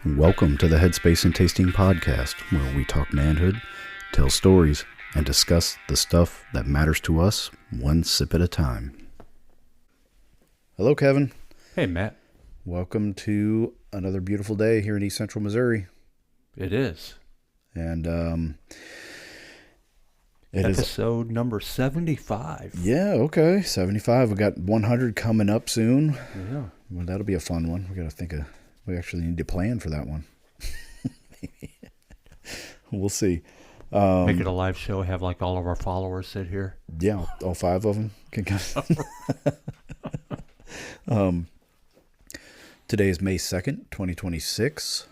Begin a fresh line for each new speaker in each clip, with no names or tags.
Welcome to the Headspace and Tasting Podcast, where we talk manhood, tell stories, and discuss the stuff that matters to us one sip at a time. Hello, Kevin.
Hey, Matt.
Welcome to another beautiful day here in East Central Missouri.
It is.
And
Episode number 75.
Yeah, okay, 75. We got 100 coming up soon.
Yeah.
Well, that'll be a fun one. We actually need to plan for that one. We'll see.
Make it a live show, have like all of our followers sit here.
Yeah, all 5 of them can come. Today is May 2nd, 2026,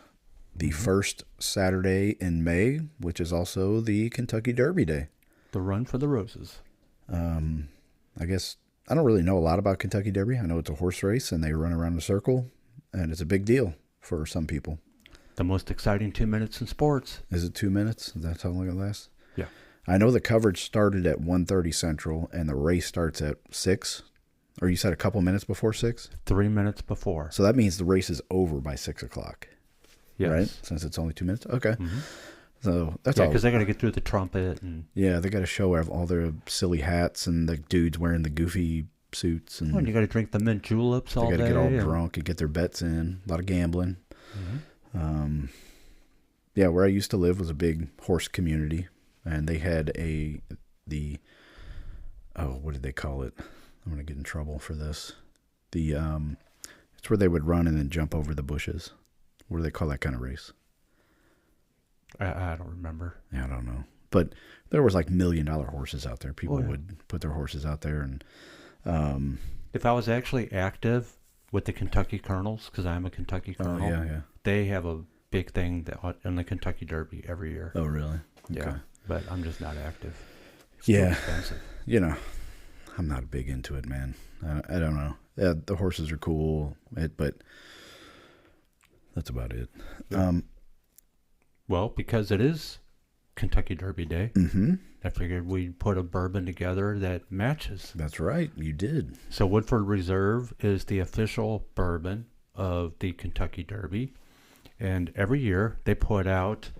the first Saturday in May, which is also the Kentucky Derby Day.
The Run for the Roses.
I guess I don't really know a lot about Kentucky Derby. I know it's a horse race and they run around in a circle, and it's a big deal for some people.
The most exciting 2 minutes in sports.
Is it 2 minutes? Is that how long it lasts?
Yeah.
I know the coverage started at 1:30 Central and the race starts at 6. Or you said a couple minutes before 6?
3 minutes before.
So that means the race is over by 6 o'clock.
Yes.
Right? Since it's only 2 minutes? Okay.
Mm-hmm.
So that's all.
Yeah, because they got to get through the trumpet.
Yeah, they got to show all their silly hats and the dudes wearing the goofy suits. And
you got to drink the mint juleps all day.
They got to get all drunk and get their bets in. A lot of gambling.
Mm-hmm.
Yeah, where I used to live was a big horse community, and they had what did they call it? I'm going to get in trouble for this. It's where they would run and then jump over the bushes. What do they call that kind of race?
I don't remember.
Yeah, I don't know. But there was like $1 million horses out there. People would put their horses out there. And
if I was actually active with the Kentucky Colonels, because I'm a Kentucky Colonel, they have a big thing in the Kentucky Derby every year.
Oh, really? Okay.
Yeah, but I'm just not active. It's
too
expensive.
I'm not big into it, man. I don't know. The horses are cool, but that's about it.
Well, because it is Kentucky Derby Day, I figured we'd put a bourbon together that matches.
That's right. You did.
So Woodford Reserve is the official bourbon of the Kentucky Derby. And every year they put out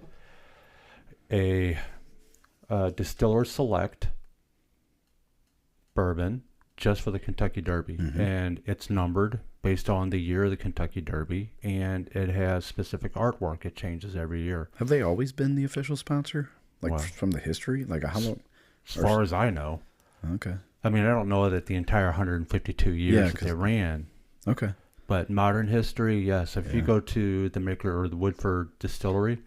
a distiller select bourbon just for the Kentucky Derby. And it's numbered based on the year of the Kentucky Derby, and it has specific artwork. It changes every year.
Have they always been the official sponsor? From the history? Like how long?
As far as I know.
Okay.
I mean, I don't know that the entire 152 years that they ran.
Okay.
But modern history, yes. If you go to the maker or the Woodford Distillery,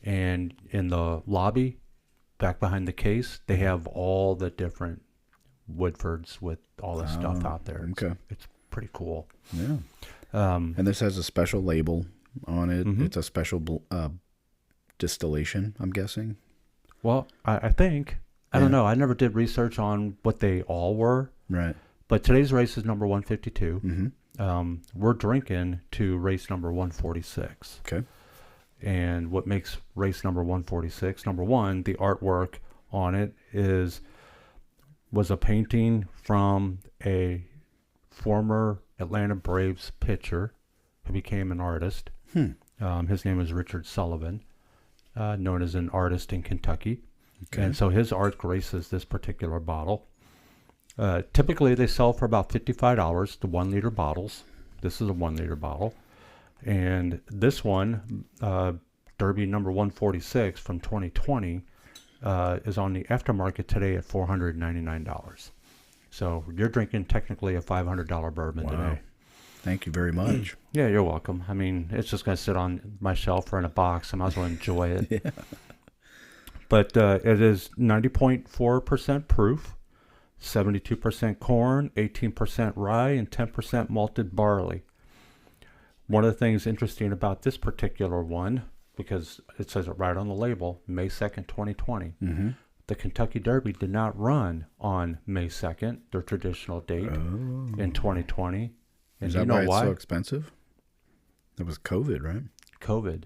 and in the lobby, back behind the case, they have all the different Woodfords with all this stuff out there. It's pretty cool.
Yeah. And this has a special label on it. It's a special distillation, I'm guessing.
Well, I think, I don't know. I never did research on what they all were.
Right.
But today's race is number 152. We're drinking to race number 146.
Okay.
And what makes race number 146, number one, the artwork on it was a painting from a former Atlanta Braves pitcher who became an artist. His name is Richard Sullivan, known as an artist in Kentucky. Okay. And so his art graces this particular bottle. Typically, they sell for about $55, the 1 liter bottles. This is a 1 liter bottle. And this one, Derby number 146 from 2020, is on the aftermarket today at $499. So you're drinking technically a $500 bourbon today.
Thank you very much.
Yeah, you're welcome. I mean, it's just going to sit on my shelf or in a box. I might as well enjoy it.
Yeah.
But it is 90.4% proof. 72% corn, 18% rye, and 10% malted barley. One of the things interesting about this particular one, because it says it right on the label, May 2nd, 2020, the Kentucky Derby did not run on May 2nd, their traditional date, in 2020. And
is that why it's so expensive? It was COVID, right?
COVID.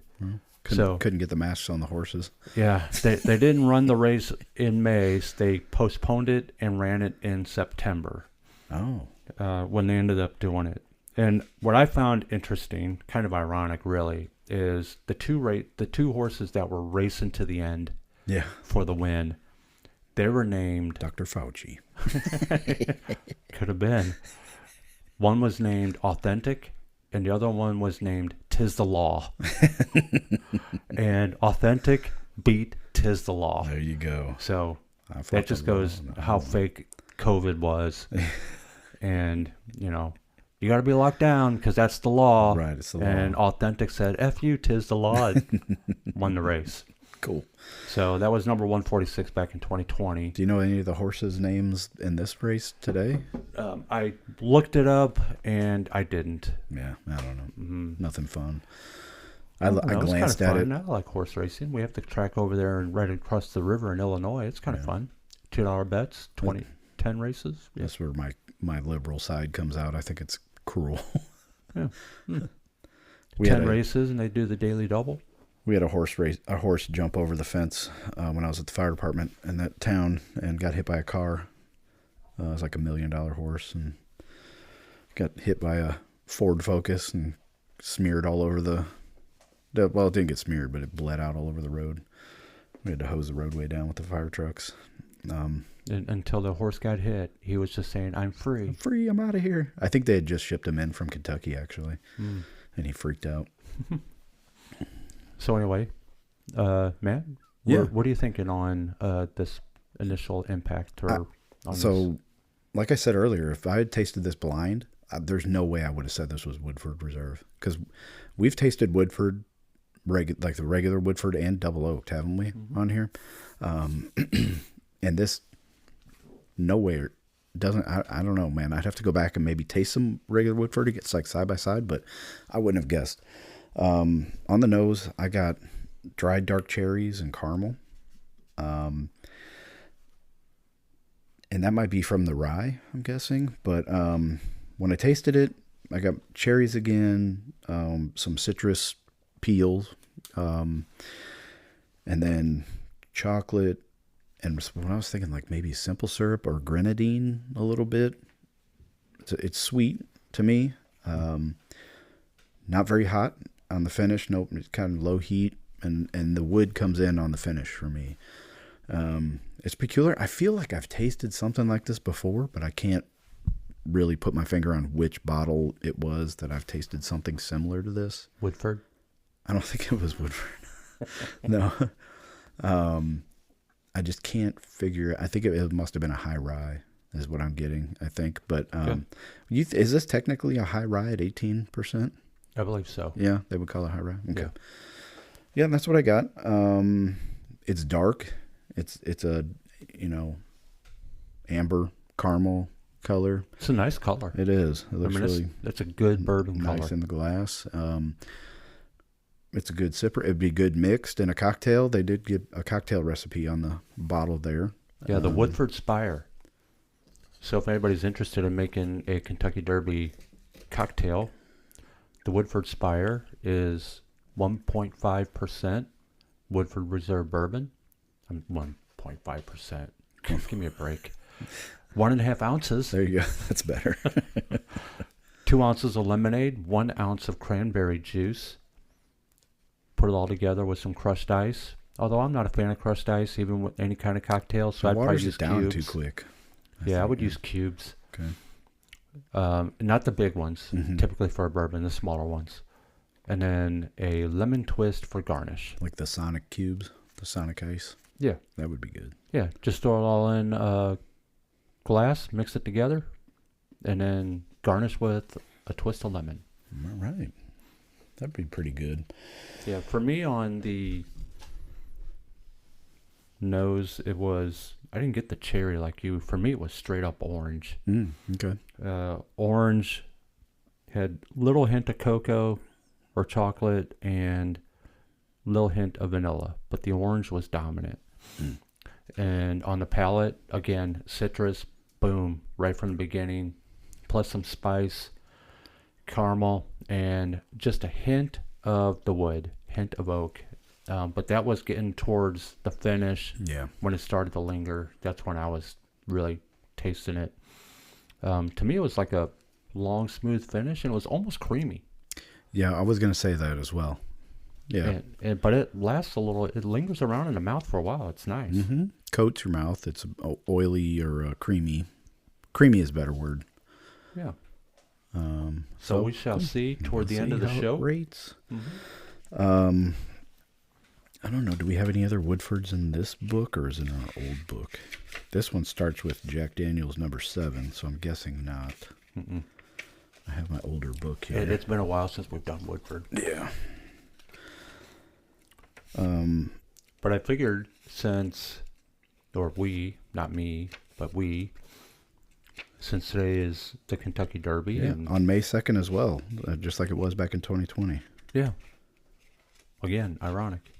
Couldn't get the masks on the horses.
Yeah, they didn't run the race in May. They postponed it and ran it in September. When they ended up doing it. And what I found interesting, kind of ironic really, is the two horses that were racing to the end
Yeah.
for the win. They were named
Dr. Fauci.
Could have been. One was named Authentic, and the other one was named Tis the Law. And Authentic beat Tis the Law.
There you go.
So
I
that just goes how fake COVID was. And, you know, you got to be locked down because that's the law.
Right, it's the law.
And Authentic said, F you, Tis the Law, and won the race.
Cool.
So that was number 146 back in 2020.
Do you know any of the horses' names in this race today?
I looked it up, and I didn't.
Yeah, I don't know.
Mm-hmm.
Nothing fun.
I
I glanced at it.
I like horse racing. We have to track over there and right across the river in Illinois. It's kind of fun. $2 bets, 10 races. Yeah.
That's where my liberal side comes out. I think it's cruel.
Yeah.
10
races, and they do the daily double.
We had a horse jump over the fence when I was at the fire department in that town and got hit by a car. It was like $1 million horse and got hit by a Ford Focus and smeared all over well, it didn't get smeared, but it bled out all over the road. We had to hose the roadway down with the fire trucks.
Until the horse got hit, he was just saying, I'm free.
I'm free, I'm out of here. I think they had just shipped him in from Kentucky, actually, and he freaked out.
So anyway, Matt, what are you thinking on this initial impact?
Like I said earlier, if I had tasted this blind, there's no way I would have said this was Woodford Reserve, because we've tasted Woodford, like the regular Woodford and double oaked, haven't we, on here? And this nowhere doesn't. I don't know, man. I'd have to go back and maybe taste some regular Woodford to get like side by side, but I wouldn't have guessed. On the nose, I got dried dark cherries and caramel. And that might be from the rye, I'm guessing. But when I tasted it, I got cherries again, some citrus peels, and then chocolate. And when I was thinking like maybe simple syrup or grenadine a little bit, it's sweet to me. Not very hot on the finish. Nope, it's kind of low heat, and the wood comes in on the finish for me. It's peculiar. I feel like I've tasted something like this before, but I can't really put my finger on which bottle it was that I've tasted something similar to this.
Woodford?
I don't think it was Woodford. No. I just can't figure. I think it must have been a high rye is what I'm getting, I think. But is this technically a high rye at 18%?
I believe so.
Yeah, they would call it high rye. Okay. Yeah, that's what I got. It's dark. It's a, amber caramel color.
It's a nice color.
It is. It looks really
that's a good bourbon color.
Nice in the glass. It's a good sipper. It'd be good mixed in a cocktail. They did give a cocktail recipe on the bottle there.
Yeah, the Woodford Spire. So if anybody's interested in making a Kentucky Derby cocktail, the Woodford Spire is 1.5% Woodford Reserve Bourbon. 1.5%. Give me a break. 1.5 ounces.
There you go. That's better.
2 ounces of lemonade, 1 ounce of cranberry juice. Put it all together with some crushed ice. Although I'm not a fan of crushed ice, even with any kind of cocktail, so I'd probably use
down
cubes.
Too quick.
I would use cubes.
Okay.
Not the big ones, typically for a bourbon, the smaller ones. And then a lemon twist for garnish.
Like the Sonic cubes, the Sonic ice.
Yeah.
That would be good.
Yeah, just throw it all in a glass, mix it together, and then garnish with a twist of lemon.
All right. That'd be pretty good.
Yeah, for me on the nose, I didn't get the cherry like you. For me, it was straight up orange.
Okay.
Orange had little hint of cocoa or chocolate and little hint of vanilla, but the orange was dominant. And on the palate, again, citrus, boom, right from the beginning, plus some spice, caramel, and just a hint of the wood, hint of oak. But that was getting towards the finish.
Yeah.
When it started to linger, that's when I was really tasting it. To me, it was like a long, smooth finish, and it was almost creamy.
Yeah, I was going to say that as well. Yeah.
But it lasts a little. It lingers around in the mouth for a while. It's nice.
Mm-hmm. Coats your mouth. It's oily or creamy. Creamy is a better word.
Yeah. So we shall see toward the end of the show.
Rates.
Mm-hmm.
I don't know. Do we have any other Woodfords in this book, or is it an old book? This one starts with Jack Daniel's number 7, so I'm guessing not.
Mm-mm.
I have my older book here.
It's been a while since we've done Woodford.
Yeah.
But I figured since, or we, not me, but we, since today is the Kentucky Derby.
Yeah,
and
on May 2nd as well, just like it was back in 2020.
Yeah. Again, ironic.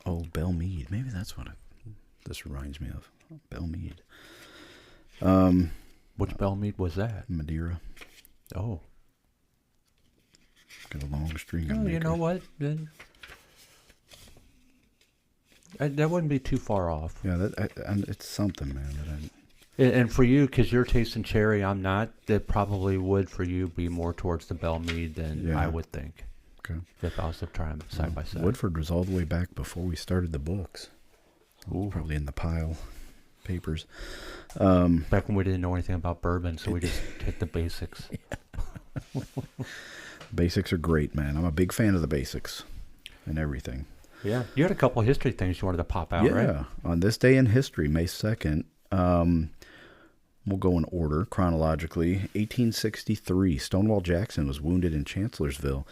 Oh, Belle Meade. Maybe that's what this reminds me of. Belle Meade.
Which Belle Meade was that?
Madeira.
Oh.
Got a long string.
Oh, you know what? Then that wouldn't be too far off.
Yeah, it's something, man.
And for you, because you're tasting cherry, I'm not, that probably would for you be more towards the Belle Meade than I would think.
Okay.
If I was to try them side by side.
Woodford was all the way back before we started the books.
Ooh.
Probably in the pile papers.
Back when we didn't know anything about bourbon, so we just hit the basics.
Basics are great, man. I'm a big fan of the basics and everything.
Yeah. You had a couple of history things you wanted to pop out, right?
Yeah. On this day in history, May 2nd, we'll go in order chronologically. 1863, Stonewall Jackson was wounded in Chancellorsville.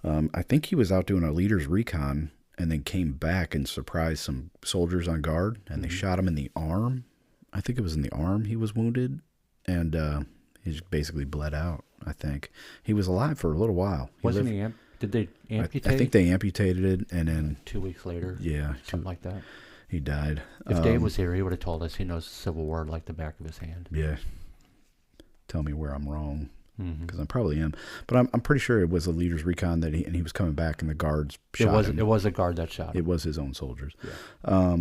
I think he was out doing a leader's recon and then came back and surprised some soldiers on guard, and they shot him in the arm. I think it was in the arm he was wounded, and he just basically bled out, I think. He was alive for a little while.
Wasn't he? Did they amputate?
I think they amputated it, and then
2 weeks later, something like that.
He died.
If Dave was here, he would have told us he knows the Civil War like the back of his hand.
Yeah. Tell me where I'm wrong, because I
Mm-hmm.
probably am. But I'm pretty sure it was a leader's recon that he was coming back, and the guards shot him.
It was a guard that shot him.
It was his own soldiers.
Yeah.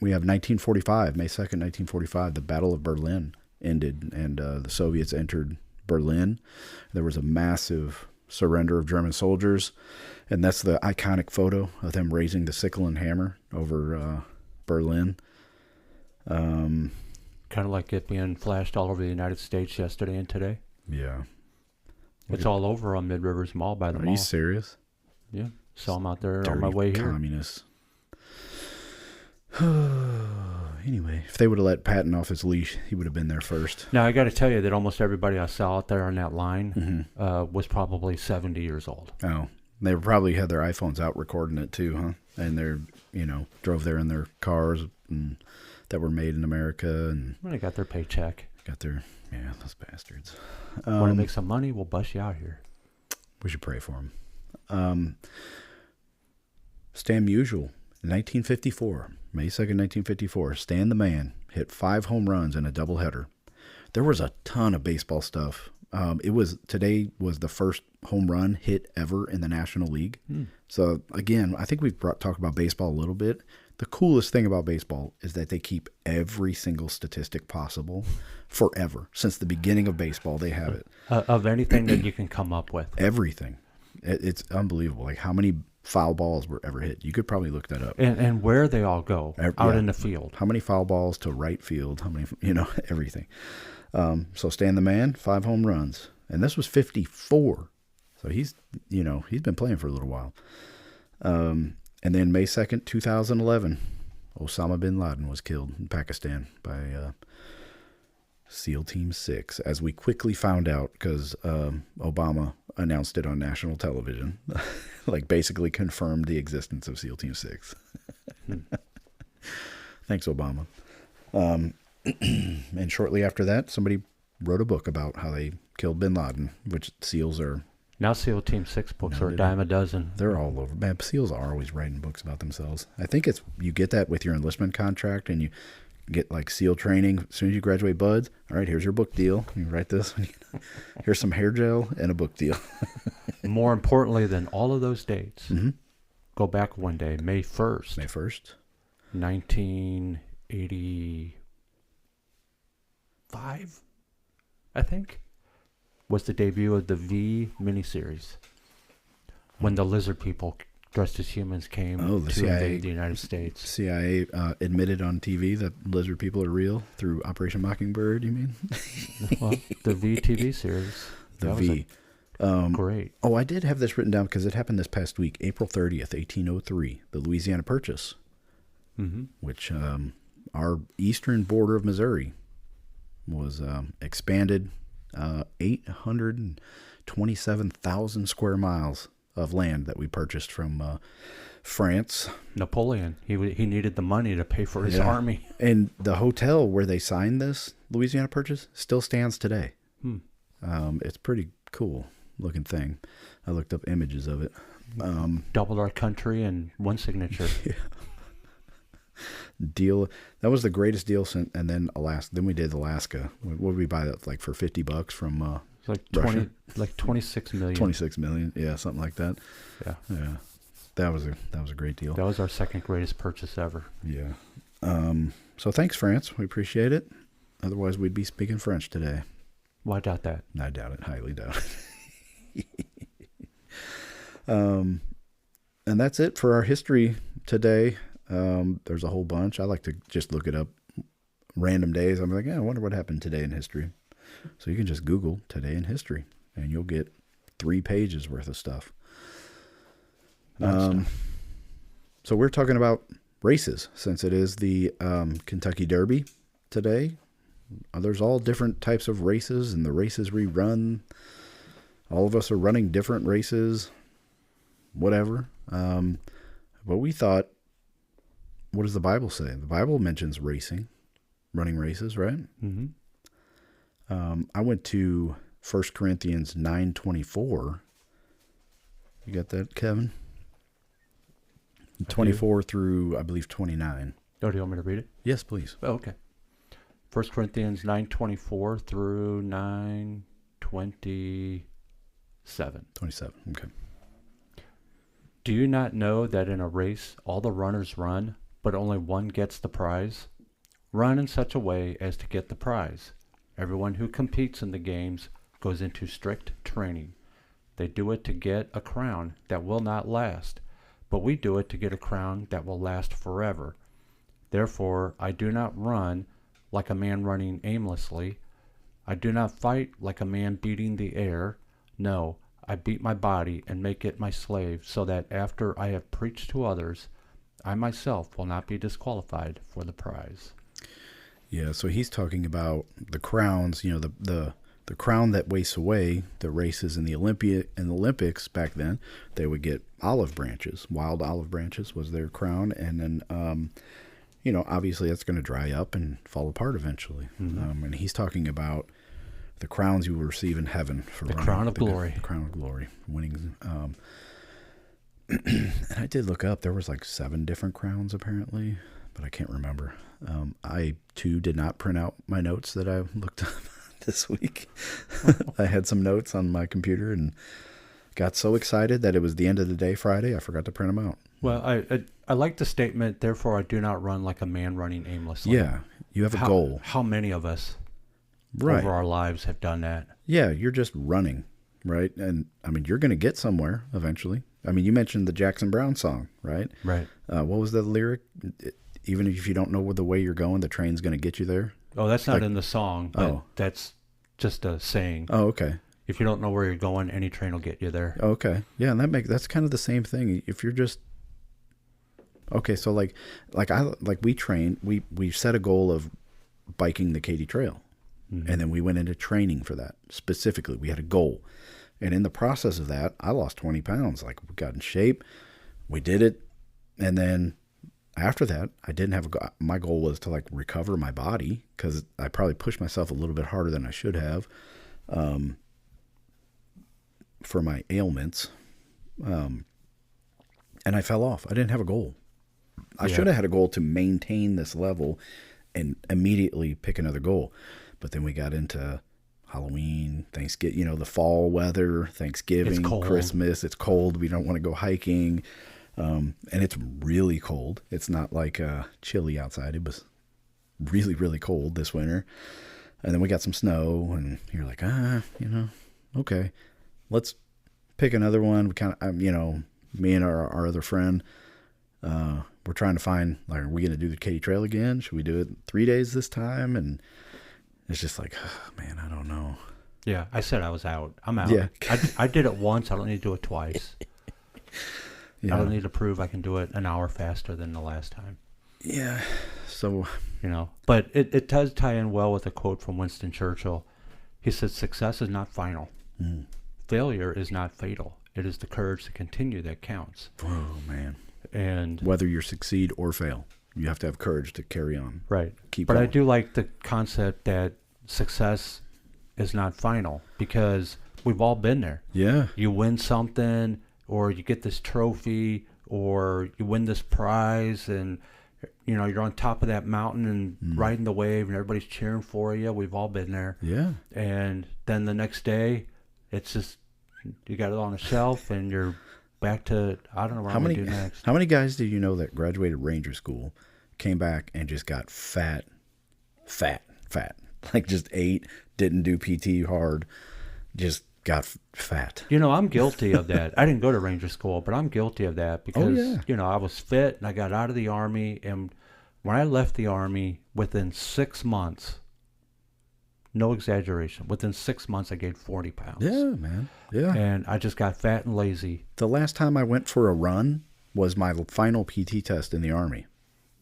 We have 1945, May 2nd, 1945. The Battle of Berlin ended, and the Soviets entered Berlin. There was a massive surrender of German soldiers, and that's the iconic photo of them raising the sickle and hammer over Berlin.
Kind of like it being flashed all over the United States yesterday and today.
Yeah.
It's all over on Mid Rivers Mall by the mall.
Are you serious?
Yeah. Saw them out there
Dirty
on my way here.
Communists. Anyway, if they would have let Patton off his leash, he would have been there first.
Now, I got to tell you that almost everybody I saw out there on that line was probably 70 years old.
Oh, they probably had their iPhones out recording it too, huh? And they're, drove there in their cars that were made in America. And
When they got their paycheck.
Those bastards.
Want to make some money? We'll bust you out here.
We should pray for them. Stan Musial, 1954, May 2nd, 1954. Stan the Man hit 5 home runs in a doubleheader. There was a ton of baseball stuff. Today was the first home run hit ever in the National League. So again, I think we've talked about baseball a little bit. The coolest thing about baseball is that they keep every single statistic possible forever. Since the beginning of baseball, they have it.
Of anything that you can come up with.
Everything. It's unbelievable. Like how many foul balls were ever hit. You could probably look that up.
And where they all go out in the field.
How many foul balls to right field? How many, everything. So Stan the Man, 5 home runs. And this was 54. So he's been playing for a little while. And then May 2nd, 2011, Osama bin Laden was killed in Pakistan by SEAL Team 6, as we quickly found out because Obama announced it on national television, like basically confirmed the existence of SEAL Team 6. Thanks, Obama. And shortly after that, somebody wrote a book about how they killed bin Laden, which SEALs are...
Now SEAL Team 6 books are a dime a dozen.
They're all over. Man, SEALs are always writing books about themselves. I think you get that with your enlistment contract, and you get like SEAL training. As soon as you graduate, buds, all right, here's your book deal. You write this. Here's some hair gel and a book deal.
More importantly than all of those dates, go back one day, May 1st.
May 1st?
1985, I think, was the debut of the V miniseries. When the lizard people dressed as humans came
the
to
CIA,
invade the United States.
CIA admitted on TV that lizard people are real through Operation Mockingbird, you mean?
Well, the VTV series.
The
that
V.
Was great.
Oh, I did have this written down because it happened this past week, April 30th, 1803, the Louisiana Purchase, which our eastern border of Missouri was expanded 827,000 square miles of land that we purchased from France.
Napoleon, he needed the money to pay for his army.
And the hotel where they signed this Louisiana Purchase still stands today. It's pretty cool looking thing. I looked up images of it.
Doubled our country in one signature.
Yeah. Deal. That was the greatest deal since, and then Alaska. Then we did Alaska. What did we buy that like for $50 from
It's like
Russia?
26 million.
26 million. Yeah, something like that.
Yeah.
Yeah. That was a great deal.
That was our second greatest purchase ever.
Yeah. So thanks, France. We appreciate it. Otherwise, we'd be speaking French today.
Well, I doubt that.
I doubt it. Highly doubt it. And that's it for our history today. There's a whole bunch. I like to just look it up random days. I'm like, I wonder what happened today in history. So you can just Google today in history and you'll get 3 pages worth of stuff. So we're talking about races since it is the Kentucky Derby today. There's all different types of races and the races we run. All of us are running different races, whatever. But we thought, what does the Bible say? The Bible mentions racing, running races, right?
Mm-hmm.
I went to 1 Corinthians 9:24. You got that, Kevin? 24 through, I believe, 29.
Oh, do you want me to read it?
Yes, please.
Oh, okay. 1 Corinthians 9:24 through 9:27.
27, okay.
Do you not know that in a race all the runners run, but only one gets the prize? Run in such a way as to get the prize. Everyone who competes in the games goes into strict training. They do it to get a crown that will not last, but we do it to get a crown that will last forever. Therefore, I do not run like a man running aimlessly. I do not fight like a man beating the air. No, I beat my body and make it my slave, so that after I have preached to others, I myself will not be disqualified for the prize.
Yeah, so he's talking about the crowns, the crown that wastes away. The races in the Olympics back then, they would get olive branches. Wild olive branches was their crown, and then obviously that's going to dry up and fall apart eventually.
Mm-hmm.
And he's talking about the crowns you will receive in heaven for
the
running.
Crown of Glory.
The crown of glory, winning. And I did look up. There was like 7 different crowns apparently, but I can't remember. I too did not print out my notes that I looked up this week. I had some notes on my computer and got so excited that it was the end of the day Friday, I forgot to print them out.
Well, I like the statement, therefore I do not run like a man running aimlessly.
Yeah, you have a goal.
How many of us over our lives have done that? Yeah,
you're just running, right? And I mean, you're going to get somewhere eventually. I mean, you mentioned the Jackson Browne song, right?
Right.
What was the lyric? Even if you don't know the way you're going, the train's going to get you there.
Oh, that's not in the song, but that's just a saying.
Oh, okay.
If you don't know where you're going, any train will get you there.
Okay. Yeah, and that's kind of the same thing. If you're just so like we train, we set a goal of biking the Katy Trail. Mm-hmm. And then we went into training for that. Specifically, we had a goal. And in the process of that, I lost 20 pounds. Like, we got in shape. We did it. And then after that, I didn't have my goal was to like recover my body, because I probably pushed myself a little bit harder than I should have for my ailments. And I fell off. I didn't have a goal. I should have had a goal to maintain this level and immediately pick another goal. But then we got into Halloween, Thanksgiving, the fall weather, Thanksgiving, Christmas. It's cold. We don't want to go hiking. And it's really cold. It's not like chilly outside. It was really, really cold this winter. And then we got some snow, and you're like, okay, let's pick another one. We kind of, me and our other friend, we're trying to find, like, are we going to do the Katy Trail again? Should we do it 3 days this time? And it's just like, oh, man, I don't know.
Yeah, I said I was out. I'm out.
Yeah.
I did it once. I don't need to do it twice.
Yeah.
I don't need to prove I can do it an hour faster than the last time.
Yeah. So,
but it does tie in well with a quote from Winston Churchill. He said, success is not final. Failure is not fatal. It is the courage to continue that counts.
Oh, man.
And
whether you succeed or fail, you have to have courage to carry on.
Right.
Keep
but
going.
I do like the concept that success is not final, because we've all been there.
Yeah.
You win something, or you get this trophy, or you win this prize, and you're on top of that mountain and riding the wave, and everybody's cheering for you. We've all been there.
Yeah.
And then the next day, it's just you got it on a shelf, and you're back to, I don't know what I'm going to do next.
How many guys do you know that graduated Ranger School, came back and just got fat, like just ate, didn't do PT hard, just got fat?
I'm guilty of that. I didn't go to Ranger School, but I'm guilty of that because, I was fit and I got out of the Army. And when I left the Army, within 6 months, no exaggeration, within 6 months, I gained 40 pounds.
Yeah, man. Yeah.
And I just got fat and lazy.
The last time I went for a run was my final PT test in the Army.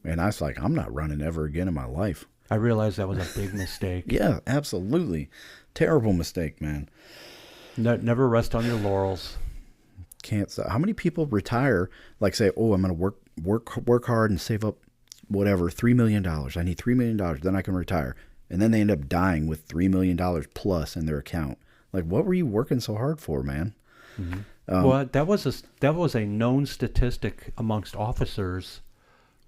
And I was like, I'm not running ever again in my life.
I realized that was a big mistake.
Yeah, absolutely. Terrible mistake, man.
Never rest on your laurels.
Can't. How many people retire, like say, oh, I'm going to work hard and save up whatever, $3 million. I need $3 million, then I can retire. And then they end up dying with $3 million plus in their account. Like, what were you working so hard for, man?
Mm-hmm. Well, that was a known statistic amongst officers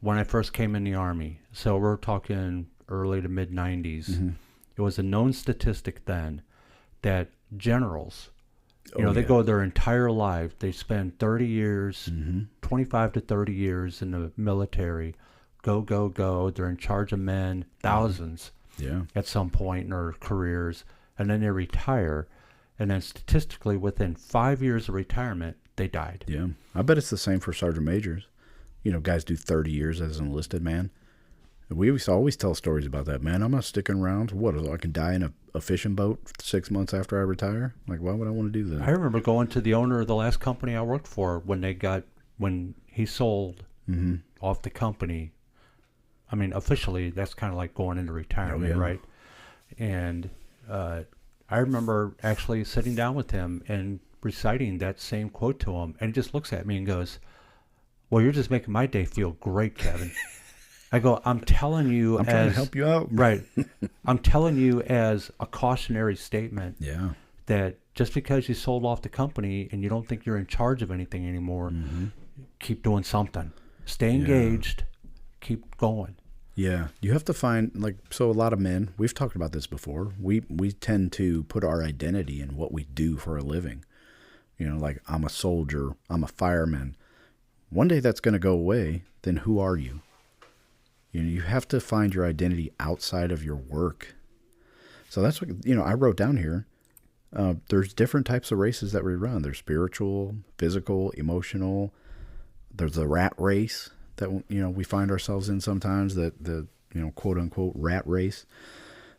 when I first came in the Army. So we're talking early to mid 90s. Mm-hmm. It was a known statistic then that generals, they go their entire life. They spend 30 years, 25 to 30 years in the military. Go. They're in charge of men, thousands.
Yeah.
At some point in their careers, and then they retire, and then statistically within 5 years of retirement they died.
Yeah, I bet it's the same for sergeant majors. Guys do 30 years as an enlisted man. We used to always tell stories about that. Man, I'm not sticking around. What, I can die in a fishing boat 6 months after I retire? Like, why would I want to do that?
I remember going to the owner of the last company I worked for when he sold off the company. I mean, officially, that's kind of like going into retirement, right? And I remember actually sitting down with him and reciting that same quote to him. And he just looks at me and goes, well, you're just making my day feel great, Kevin. I go, I'm telling you
I'm trying to help you out.
Right. I'm telling you as a cautionary statement that just because you sold off the company and you don't think you're in charge of anything anymore, keep doing something. Stay engaged. Keep going.
Yeah, you have to find, so a lot of men, we've talked about this before, we tend to put our identity in what we do for a living. Like, I'm a soldier, I'm a fireman. One day that's going to go away, then who are you? You have to find your identity outside of your work. So that's what, I wrote down here. There's different types of races that we run. There's spiritual, physical, emotional. There's the rat race that we find ourselves in sometimes, the quote unquote rat race.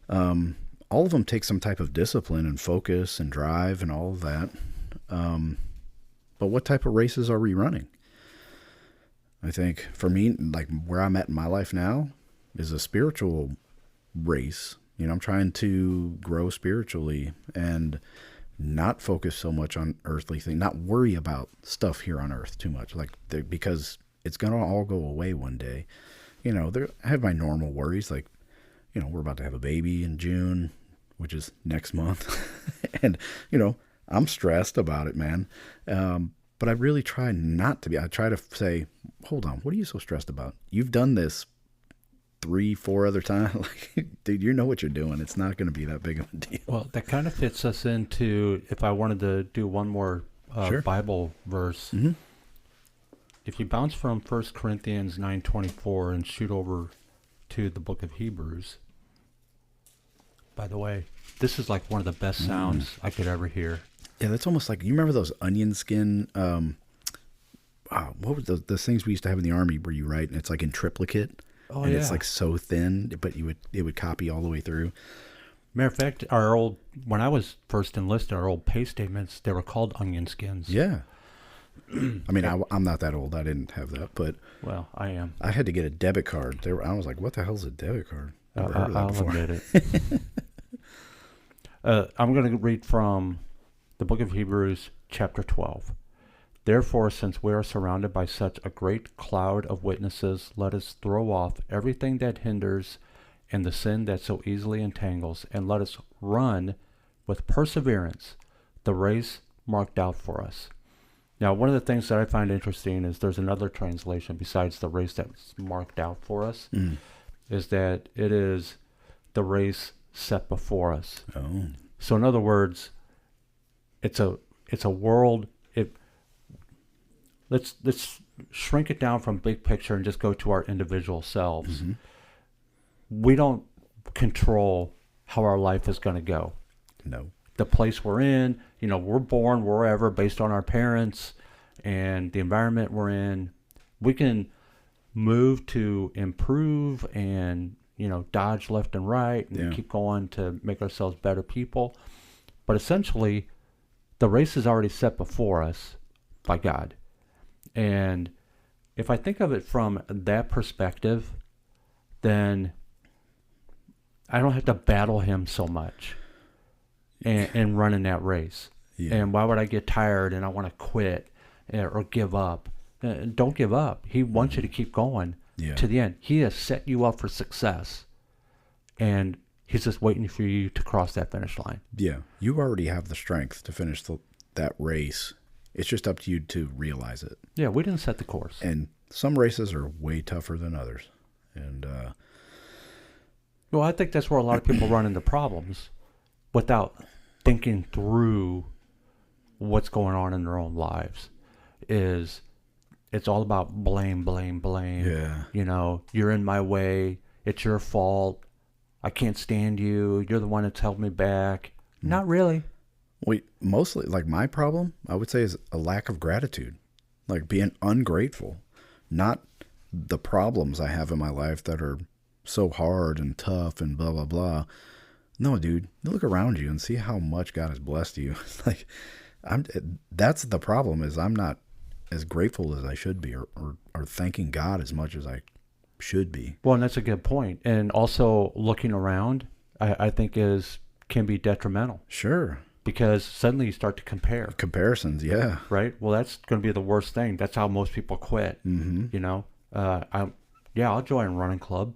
All of them take some type of discipline and focus and drive and all of that. But what type of races are we running? I think for me, like where I'm at in my life now is a spiritual race. I'm trying to grow spiritually and not focus so much on earthly things, not worry about stuff here on earth too much, because it's going to all go away one day. I have my normal worries, like, we're about to have a baby in June, which is next month. And, I'm stressed about it, man. But I really try not to be. I try to say, hold on, what are you so stressed about? You've done this 3-4 other times. Like, dude, you know what you're doing. It's not going to be that big of a deal.
Well, that kind of fits us into, if I wanted to do one more Bible verse. Mm-hmm. If you bounce from 1 Corinthians 9:24 and shoot over to the book of Hebrews. By the way, this is like one of the best sounds I could ever hear.
Yeah, that's almost like, you remember those onion skin what were the things we used to have in the Army where you write and it's like in triplicate, and it's like so thin, but it would copy all the way through.
Matter of fact, when I was first enlisted, our old pay statements, they were called onion skins.
Yeah. I mean, I'm not that old. I didn't have that, but
well, I am.
I had to get a debit card. I was like, "What the hell's a debit card?" Never heard of that
I'll
before.
admit it. I'm going to read from the book of Hebrews, chapter 12. Therefore, since we are surrounded by such a great cloud of witnesses, let us throw off everything that hinders and the sin that so easily entangles, and let us run with perseverance the race marked out for us. Now, one of the things that I find interesting is there's another translation besides the race that's marked out for us, is that it is the race set before us.
Oh.
So in other words, it's a world. Let's shrink it down from big picture and just go to our individual selves.
Mm-hmm.
We don't control how our life is going to go.
No.
The place we're in, we're born wherever based on our parents and the environment we're in. We can move to improve and, dodge left and right and keep going to make ourselves better people. But essentially, the race is already set before us by God. And if I think of it from that perspective, then I don't have to battle him so much and run in that race. Yeah. And why would I get tired and I want to quit or give up? Don't give up. He wants you to keep going to the end. He has set you up for success, and he's just waiting for you to cross that finish line.
Yeah, you already have the strength to finish that race. It's just up to you to realize it.
Yeah, we didn't set the course.
And some races are way tougher than others. And
well, I think that's where a lot of people run into problems without thinking through what's going on in their own lives. It's all about blame.
Yeah.
You're in my way. It's your fault. I can't stand you. You're the one that's held me back. Not really.
Well, mostly, like, my problem, I would say, is a lack of gratitude. Like, being ungrateful. Not the problems I have in my life that are so hard and tough and blah, blah, blah. No, dude, look around you and see how much God has blessed you. Like, that's the problem, is I'm not as grateful as I should be or thanking God as much as I should be.
Well, and that's a good point. And also looking around, I think can be detrimental.
Sure.
Because suddenly you start to compare.
Comparisons, yeah.
Right? Well, that's going to be the worst thing. That's how most people quit.
Mm-hmm.
I'll join a running club.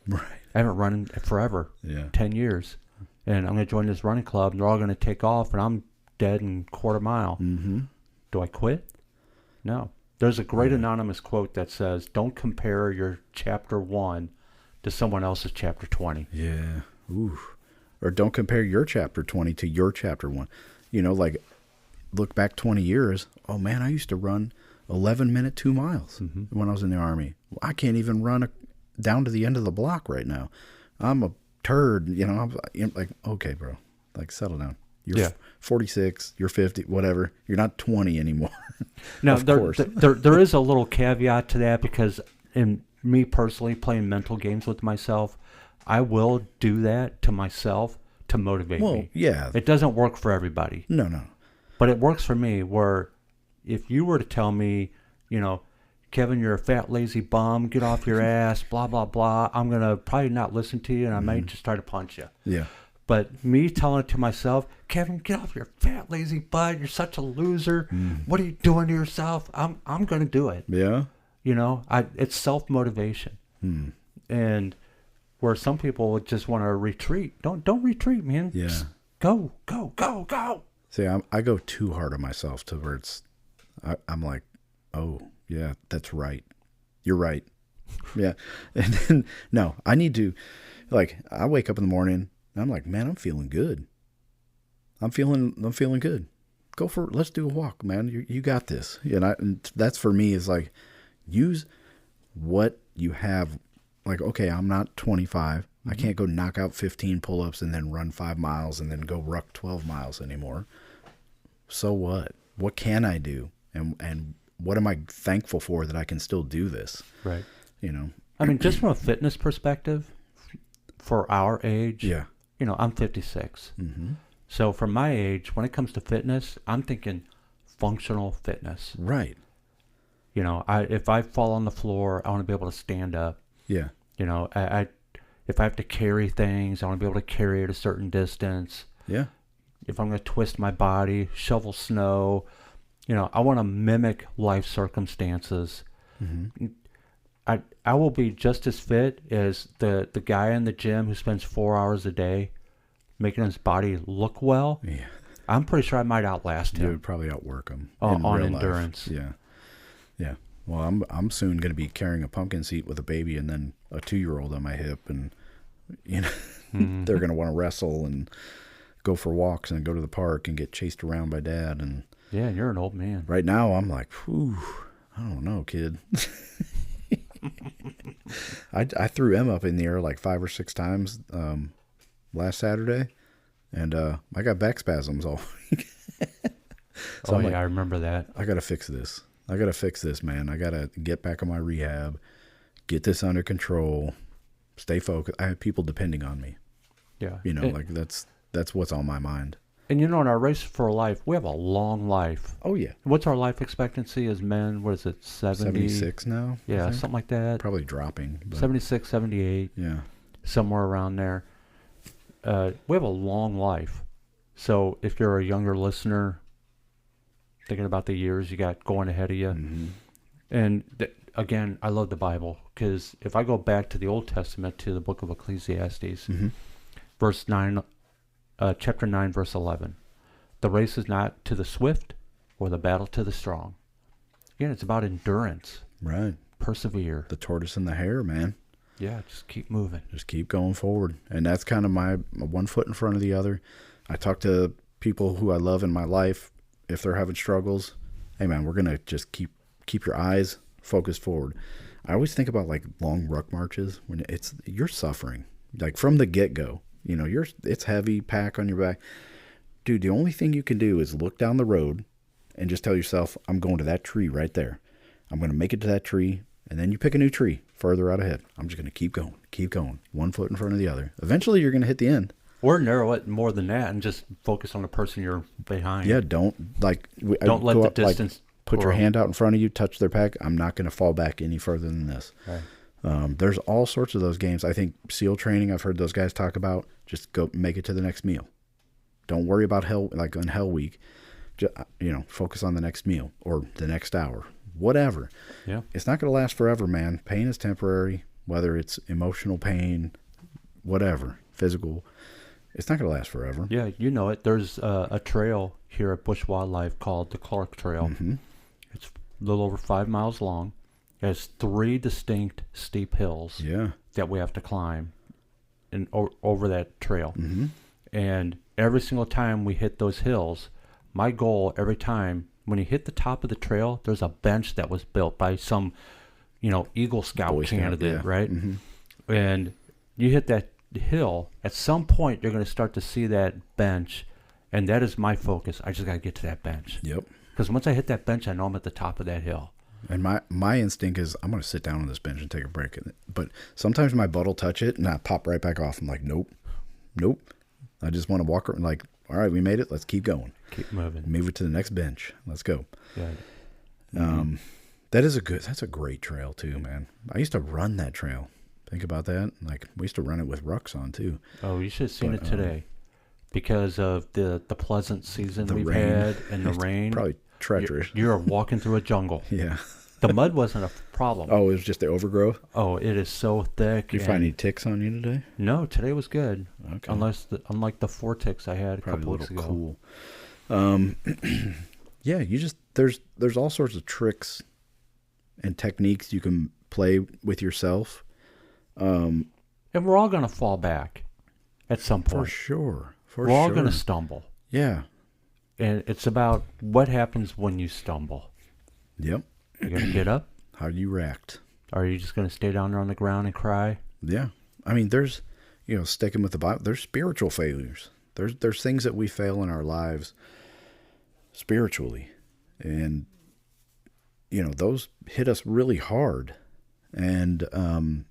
Right.
I haven't run in forever.
Yeah.
10 years. And I'm going to join this running club, and they're all going to take off, and I'm dead in quarter mile.
Mm-hmm.
Do I quit? No. There's a great anonymous quote that says, don't compare your chapter 1 to someone else's chapter 20.
Yeah. Ooh. Or don't compare your chapter 20 to your chapter 1. Like, look back 20 years. Oh, man, I used to run 11-minute 2 miles when I was in the Army. I can't even run down to the end of the block right now. I'm a turd. I'm like, okay, bro. Like, settle down. You're 46, you're 50, whatever. You're not 20 anymore.
Now, there is a little caveat to that, because in me personally playing mental games with myself, I will do that to myself to motivate me.
Yeah.
It doesn't work for everybody.
No.
But it works for me, where if you were to tell me, Kevin, you're a fat, lazy bum, get off your ass, blah, blah, blah, I'm going to probably not listen to you, and I might just try to punch you.
Yeah.
But me telling it to myself, Kevin, get off your fat, lazy butt, you're such a loser. What are you doing to yourself? I'm going to do it.
Yeah.
It's self-motivation. And where some people would just want to retreat. Don't retreat, man.
Yeah.
Just go.
See, I go too hard on myself to where I'm like, oh, yeah, that's right. You're right. Yeah. And then, no, I need to, like, I wake up in the morning and I'm like, man, I'm feeling good. I'm feeling good. Let's do a walk, man. You got this. And that's for me, is like, use what you have. Like, okay, I'm not 25. I can't go knock out 15 pull-ups and then run 5 miles and then go ruck 12 miles anymore. So what? What can I do? And what am I thankful for that I can still do this?
Right.
You know?
I mean, just from a fitness perspective, for our age,
Yeah.
you know, I'm 56.
Mm-hmm.
So for my age, when it comes to fitness, I'm thinking functional fitness.
Right.
You know, if I fall on the floor, I want to be able to stand up.
Yeah.
You know, if I have to carry things, I want to be able to carry it a certain distance.
Yeah.
If I'm going to twist my body, shovel snow, you know, I want to mimic life circumstances.
Mm-hmm.
I will be just as fit as the guy in the gym who spends 4 hours a day making his body look well.
Yeah.
I'm pretty sure I might outlast
You
him
would probably outwork him
on endurance.
Yeah. Yeah. Well, I'm soon going to be carrying a pumpkin seat with a baby and then a 2-year-old on my hip, and you know
Mm-hmm.
they're going to want to wrestle and go for walks and go to the park and get chased around by dad. And
Yeah, you're an old man.
right now I'm like, whew, I don't know, kid. I threw Em up in the air like 5 or 6 times last Saturday, and I got back spasms all week. So
Oh,
I'm
yeah,
like,
I remember that.
I got to fix this. I got to fix this, man. I got to get back on my rehab, get this under control, stay focused. I have people depending on me.
Yeah.
You know, like that's what's on my mind.
And you know, in our race for life, we have a long life.
Oh, yeah.
What's our life expectancy as men? What is it, 70?
76 now? I
Yeah,
think.
something like that.
Probably dropping. But
76, 78,
yeah.
somewhere around there. We have a long life. So if you're a younger listener, thinking about the years you got going ahead of you,
Mm-hmm.
and again, I love the Bible, because if I go back to the Old Testament, to the book of Ecclesiastes,
Mm-hmm.
verse 9, chapter 9, verse 11, the race is not to the swift or the battle to the strong. Again, it's about endurance.
Right.
Persevere.
The tortoise and the hare, man.
Yeah, just keep moving.
Just keep going forward. And that's kind of my one foot in front of the other. I talk to people who I love in my life. If they're having struggles, hey man, we're going to just keep your eyes focused forward. I always think about like long ruck marches when you're suffering, like from the get go, you know, it's heavy pack on your back. Dude, the only thing you can do is look down the road and just tell yourself, I'm going to that tree right there. I'm going to make it to that tree. And then you pick a new tree further out ahead. I'm just going to keep going, 1 foot in front of the other. Eventually you're going to hit the end.
Or narrow it more than that and just focus on the person you're behind.
Yeah, don't let
the distance
put your
grow.
hand out in front of you, touch their pack. I'm not going to fall back any further than this.
Right.
There's all sorts of those games. I think SEAL training, I've heard those guys talk about, just go make it to the next meal. Don't worry about hell, like on Hell Week. Just, focus on the next meal or the next hour, whatever.
Yeah.
It's not going to last forever, man. Pain is temporary, whether it's emotional pain, whatever, physical. It's not going to last forever.
Yeah, you know it. There's a trail here at Bush Wildlife called the Clark Trail.
Mm-hmm.
It's a little over 5 miles long. It has 3 distinct steep hills
Yeah.
that we have to climb and over that trail.
Mm-hmm.
And every single time we hit those hills, my goal every time, when you hit the top of the trail, there's a bench that was built by some, Eagle Scout
Boy Scout,
candidate,
yeah.
right?
Mm-hmm.
And you hit that hill, at some point you're going to start to see that bench, and that is my focus. I just got to get to that bench.
Yep.
Because once I hit that bench, I know I'm at the top of that hill.
And my instinct is I'm going to sit down on this bench and take a break. But sometimes my butt will touch it and I pop right back off. I'm like, nope. I just want to walk around like, all right, we made it. Let's keep going.
Keep moving.
Move it to the next bench. Let's go.
Yeah.
That's a great trail too, man. I used to run that trail. Think about that. Like we used to run it with rucks on too.
Oh, you should have seen it today. Because of the pleasant season we've
rain.
had and the rain.
Probably treacherous.
You're walking through a jungle.
Yeah.
The mud wasn't a problem.
Oh, it was just the overgrowth?
Oh, it is so thick.
Did you find any ticks on you today?
No, today was good.
Okay.
Unlike the 4 ticks I had
Probably
a couple weeks ago.
cool. Yeah, there's all sorts of tricks and techniques you can play with yourself.
And we're all going to fall back at some point.
For sure.
We're all going to stumble.
Yeah.
And it's about what happens when you stumble.
Yep.
You're going to get up?
How do you react?
Or are you just going to stay down there on the ground and cry?
Yeah. I mean, there's, sticking with the Bible, there's spiritual failures. There's things that we fail in our lives spiritually. And those hit us really hard. And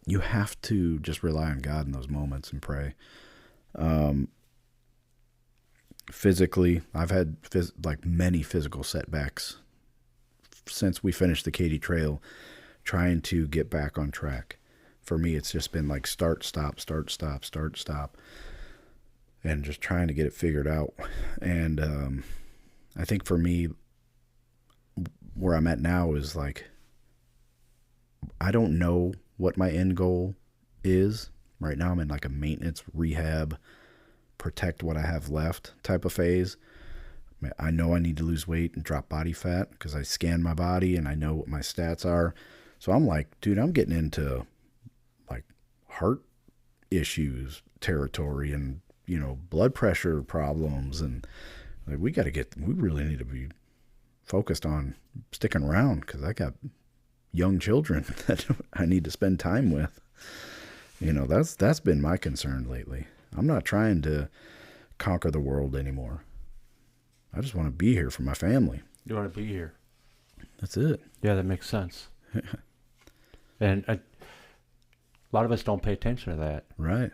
you have to just rely on God in those moments and pray. Physically, I've had many physical setbacks since we finished the Katy Trail, trying to get back on track. For me, it's just been like start, stop, and just trying to get it figured out. And I think for me, where I'm at now is like, I don't know what my end goal is. Right now I'm in like a maintenance, rehab, protect what I have left type of phase. I know I need to lose weight and drop body fat because I scan my body and I know what my stats are. So I'm like, dude, I'm getting into like heart issues territory and, blood pressure problems. And like, we really need to be focused on sticking around because I got young children that I need to spend time with. That's been my concern lately. I'm not trying to conquer the world anymore. I just want to be here for my family.
You want to be here.
That's it.
Yeah, that makes sense. And a lot of us don't pay attention to that.
Right.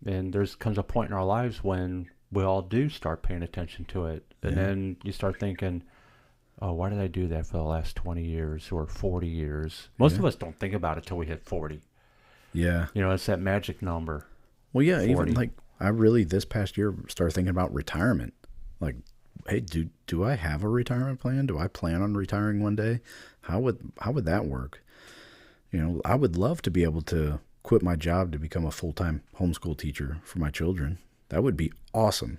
And comes a point in our lives when we all do start paying attention to it. And then you start thinking, oh, why did I do that for the last 20 years or 40 years? Most of us don't think about it till we hit 40.
Yeah.
It's that magic number.
Well, yeah,
40.
even like I really this past year started thinking about retirement. Like, hey, do I have a retirement plan? Do I plan on retiring one day? How would that work? I would love to be able to quit my job to become a full-time homeschool teacher for my children. That would be awesome.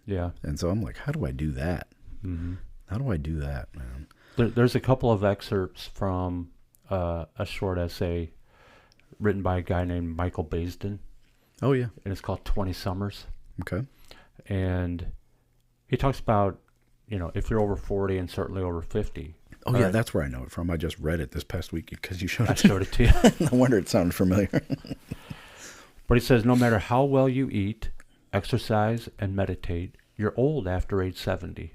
Yeah.
And so I'm like, how do I do that?
Mm-hmm.
How do I do that, man?
There's a couple of excerpts from a short essay written by a guy named Michael Baisden.
Oh, yeah.
And it's called 20 Summers.
Okay.
And he talks about, if you're over 40 and certainly over 50.
Oh, yeah, that's where I know it from. I just read it this past week because you showed it.
I showed it to you.
No wonder it sounded familiar.
But he says, no matter how well you eat, exercise, and meditate, you're old after age 70.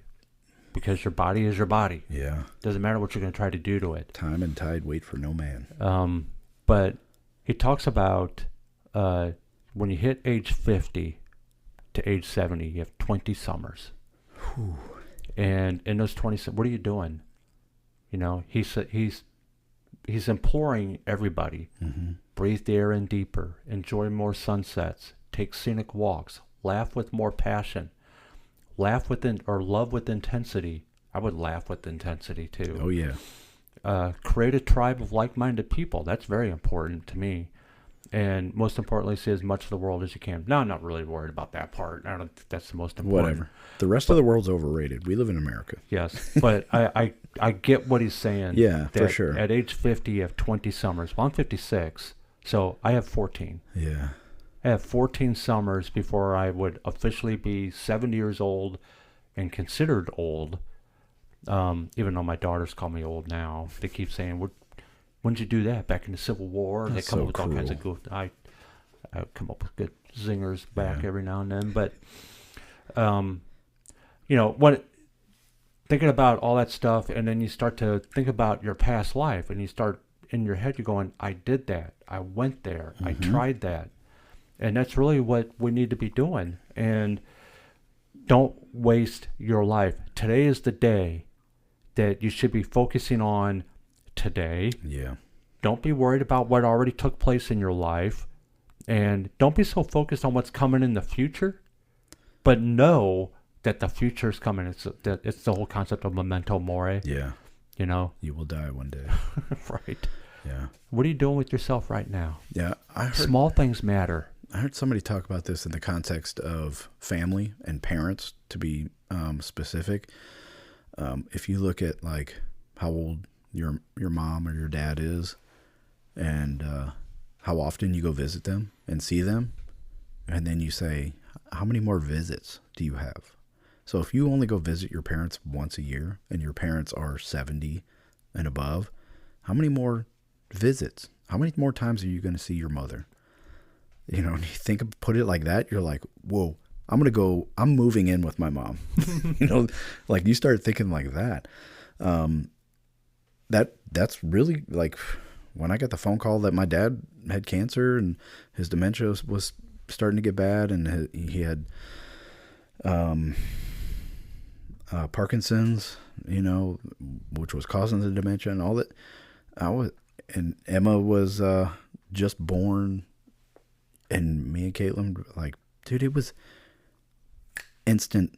Because your body is your body.
Yeah.
Doesn't matter what you're going to try to do to it.
Time and tide wait for no man.
But he talks about when you hit age 50 to age 70, you have 20 summers.
Whew.
And in those 20, what are you doing? He's imploring everybody, breathe the air in deeper, enjoy more sunsets, take scenic walks, laugh with more passion, love with intensity. I would laugh with intensity too.
Oh, yeah.
Create a tribe of like-minded people. That's very important to me. And most importantly, see as much of the world as you can. Now, I'm not really worried about that part. I don't think that's the most important.
Whatever. The rest of the world's overrated. We live in America.
Yes, but I get what he's saying.
Yeah, for sure.
At age 50, you have 20 summers. Well, I'm 56, so I have 14.
Yeah.
I have 14 summers before I would officially be 70 years old and considered old, even though my daughters call me old now. They keep saying, when did you do that? Back in the Civil War?
That's
they come
so
up with all kinds of
cruel.
good. I come up with good zingers back every now and then. But, thinking about all that stuff, and then you start to think about your past life, and you start in your head, you're going, I did that. I went there. I tried that. And that's really what we need to be doing. And don't waste your life. Today is the day that you should be focusing on today.
Yeah.
Don't be worried about what already took place in your life. And don't be so focused on what's coming in the future. But know that the future is coming. It's the whole concept of memento mori.
Yeah.
You
will die one day.
Right.
Yeah.
What are you doing with yourself right now?
Yeah.
Small things matter.
I heard somebody talk about this in the context of family and parents, to be specific. If you look at like how old your mom or your dad is, and how often you go visit them and see them, and then you say, how many more visits do you have? So if you only go visit your parents once a year and your parents are 70 and above, how many more visits? How many more times are you going to see your mother? And you put it like that, you're like, whoa, I'm moving in with my mom. Like you start thinking like that. that's really like when I got the phone call that my dad had cancer and his dementia was starting to get bad, and he had Parkinson's, which was causing the dementia and all that. And Emma was just born, and me and Caitlin, like, dude, it was instant.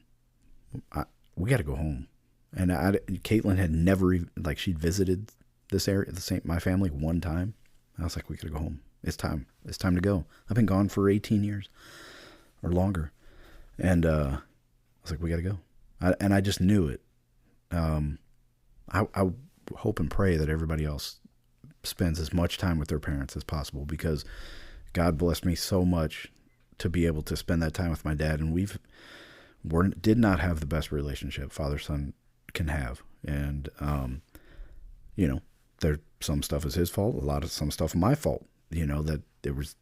We got to go home. And Caitlin had never even, like, she'd visited this area, my family one time. I was like, we got to go home. It's time. It's time to go. I've been gone for 18 years or longer. And I was like, we got to go. And I just knew it. I hope and pray that everybody else spends as much time with their parents as possible, because God blessed me so much to be able to spend that time with my dad. And did not have the best relationship father-son can have. And, some stuff is his fault. Some stuff my fault, that there was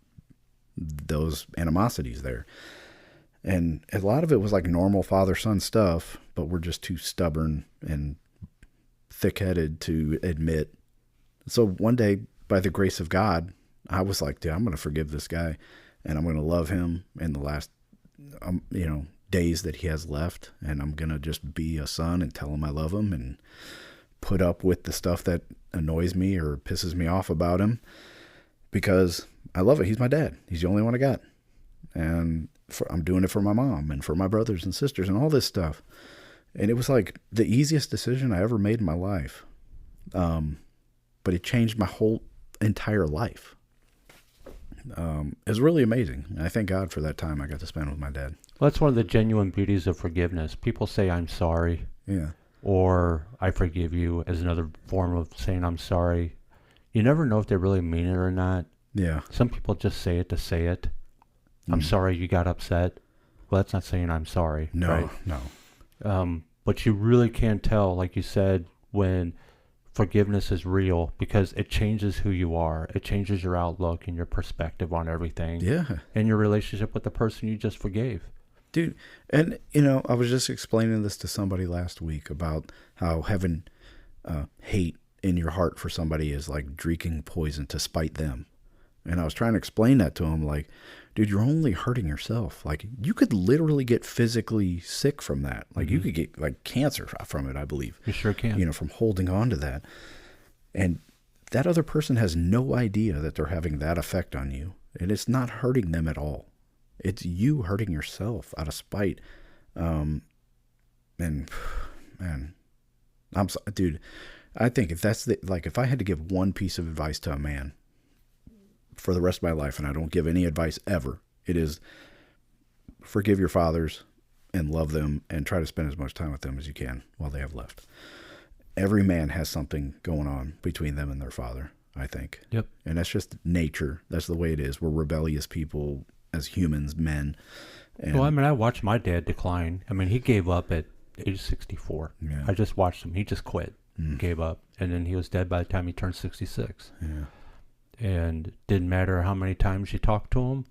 those animosities there. And a lot of it was like normal father-son stuff, but we're just too stubborn and thick-headed to admit. So one day, by the grace of God, I was like, dude, I'm going to forgive this guy, and I'm going to love him in the last, days that he has left. And I'm going to just be a son and tell him I love him and put up with the stuff that annoys me or pisses me off about him, because I love it. He's my dad. He's the only one I got. And I'm doing it for my mom and for my brothers and sisters and all this stuff. And it was like the easiest decision I ever made in my life. But it changed my whole entire life. It was really amazing. And I thank God for that time I got to spend with my dad.
Well, that's one of the genuine beauties of forgiveness. People say, I'm sorry.
Yeah.
Or I forgive you as another form of saying I'm sorry. You never know if they really mean it or not.
Yeah.
Some people just say it to say it. I'm sorry you got upset. Well, that's not saying I'm sorry.
No,
right?
no.
But you really can tell, like you said, when forgiveness is real, because it changes who you are. It changes your outlook and your perspective on everything.
Yeah.
And your relationship with the person you just forgave.
Dude, and, I was just explaining this to somebody last week about how having hate in your heart for somebody is like drinking poison to spite them. And I was trying to explain that to him, like, dude, you're only hurting yourself. Like, you could literally get physically sick from that. Like, you could get, like, cancer from it, I believe.
You sure can.
From holding on to that. And that other person has no idea that they're having that effect on you. And it's not hurting them at all. It's you hurting yourself out of spite. And, man, dude, I think if I had to give one piece of advice to a man for the rest of my life, and I don't give any advice ever, it is forgive your fathers and love them and try to spend as much time with them as you can while they have left. Every man has something going on between them and their father, I think.
Yep.
And that's just nature. That's the way it is. We're rebellious people as humans, men. And
well, I watched my dad decline. He gave up at age 64.
Yeah.
I just watched him. He just quit, gave up. And then he was dead by the time he turned 66.
Yeah.
And didn't matter how many times you talked to him,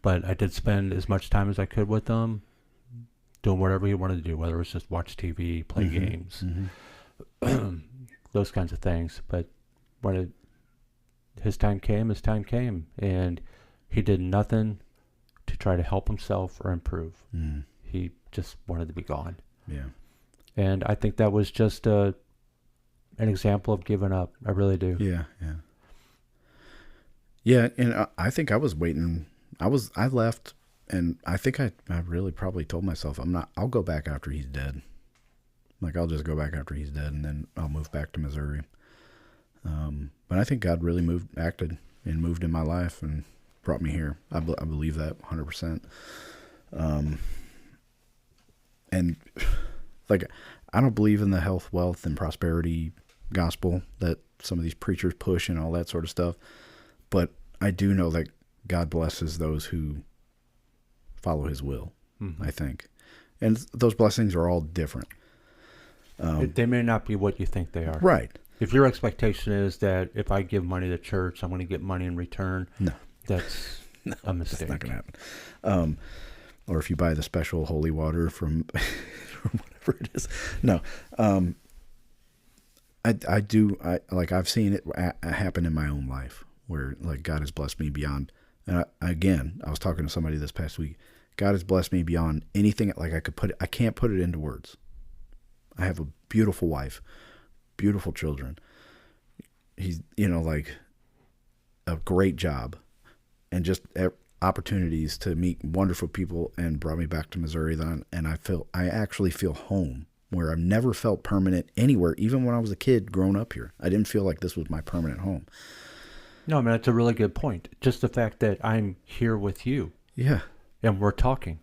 but I did spend as much time as I could with him, doing whatever he wanted to do, whether it was just watch TV, play games, those kinds of things. But when his time came, and he did nothing to try to help himself or improve. He just wanted to be gone.
Yeah. And
I think that was just an example of giving up. I really do.
Yeah, yeah. Yeah, and I think I was waiting. I left, and I think I really probably told myself, I'll go back after he's dead. Like, I'll just go back after he's dead, and then I'll move back to Missouri. But I think God really acted and moved in my life and brought me here. I believe that 100%. And, like, I don't believe in the health, wealth, and prosperity gospel that some of these preachers push and all that sort of stuff. But I do know that God blesses those who follow his will, I think. And those blessings are all different.
They may not be what you think they are.
Right.
If your expectation is that if I give money to church, I'm going to get money in return,
no,
that's a mistake.
That's not going to happen. Or if you buy the special holy water from whatever it is. No. I do. I've seen it happen in my own life where like God has blessed me beyond. And I was talking to somebody this past week. God has blessed me beyond anything. Like I can't put it into words. I have a beautiful wife, beautiful children. He's, like a great job, and just opportunities to meet wonderful people, and brought me back to Missouri then. And I actually feel home, where I've never felt permanent anywhere. Even when I was a kid growing up here, I didn't feel like this was my permanent home.
No, I mean, that's a really good point. Just the fact that I'm here with you.
Yeah.
And we're talking.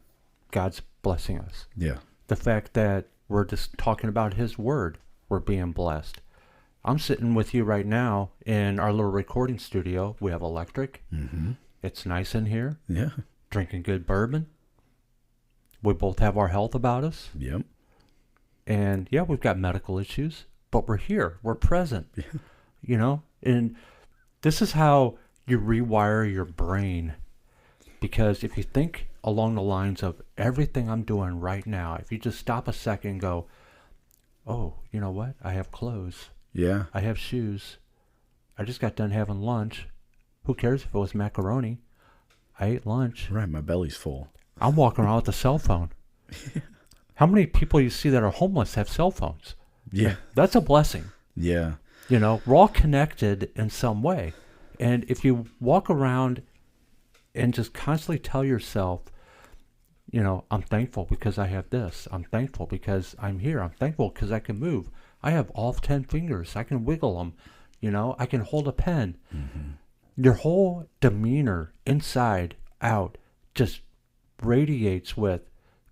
God's blessing us.
Yeah.
The fact that we're just talking about his word, we're being blessed. I'm sitting with you right now in our little recording studio. We have electric.
Mm-hmm.
It's nice in here.
Yeah.
Drinking good bourbon. We both have our health about us.
Yep.
And yeah, we've got medical issues, but we're here. We're present.
Yeah.
And this is how you rewire your brain. Because if you think along the lines of everything I'm doing right now, if you just stop a second and go, oh, you know what? I have clothes.
Yeah.
I have shoes. I just got done having lunch. Who cares if it was macaroni? I ate lunch.
Right. My belly's full.
I'm walking around with a cell phone. How many people you see that are homeless have cell phones?
Yeah.
That's a blessing.
Yeah.
We're all connected in some way. And if you walk around and just constantly tell yourself, I'm thankful because I have this. I'm thankful because I'm here. I'm thankful because I can move. I have all 10 fingers. I can wiggle them. I can hold a pen.
Mm-hmm.
Your whole demeanor, inside, out, just radiates with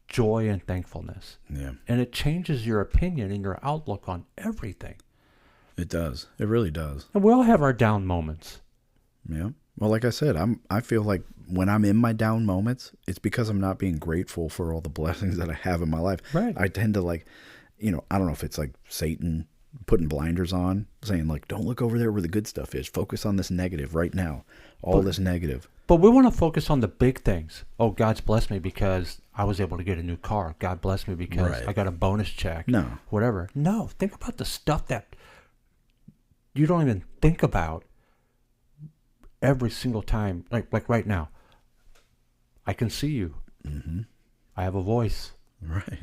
joy and thankfulness.
Yeah.
And it changes your opinion and your outlook on everything.
It does. It really does.
And we all have our down moments.
Yeah. Well, like I said, I feel like when I'm in my down moments, it's because I'm not being grateful for all the blessings that I have in my life.
Right.
I tend to I don't know if it's like Satan putting blinders on, saying like, don't look over there where the good stuff is. Focus on this negative right now. This negative.
But we want to focus on the big things. Oh, God's blessed me because I was able to get a new car. God blessed me because I got a bonus check.
No.
Whatever. No. Think about the stuff that you don't even think about every single time. Like right now. I can see you.
Mm-hmm.
I have a voice.
Right.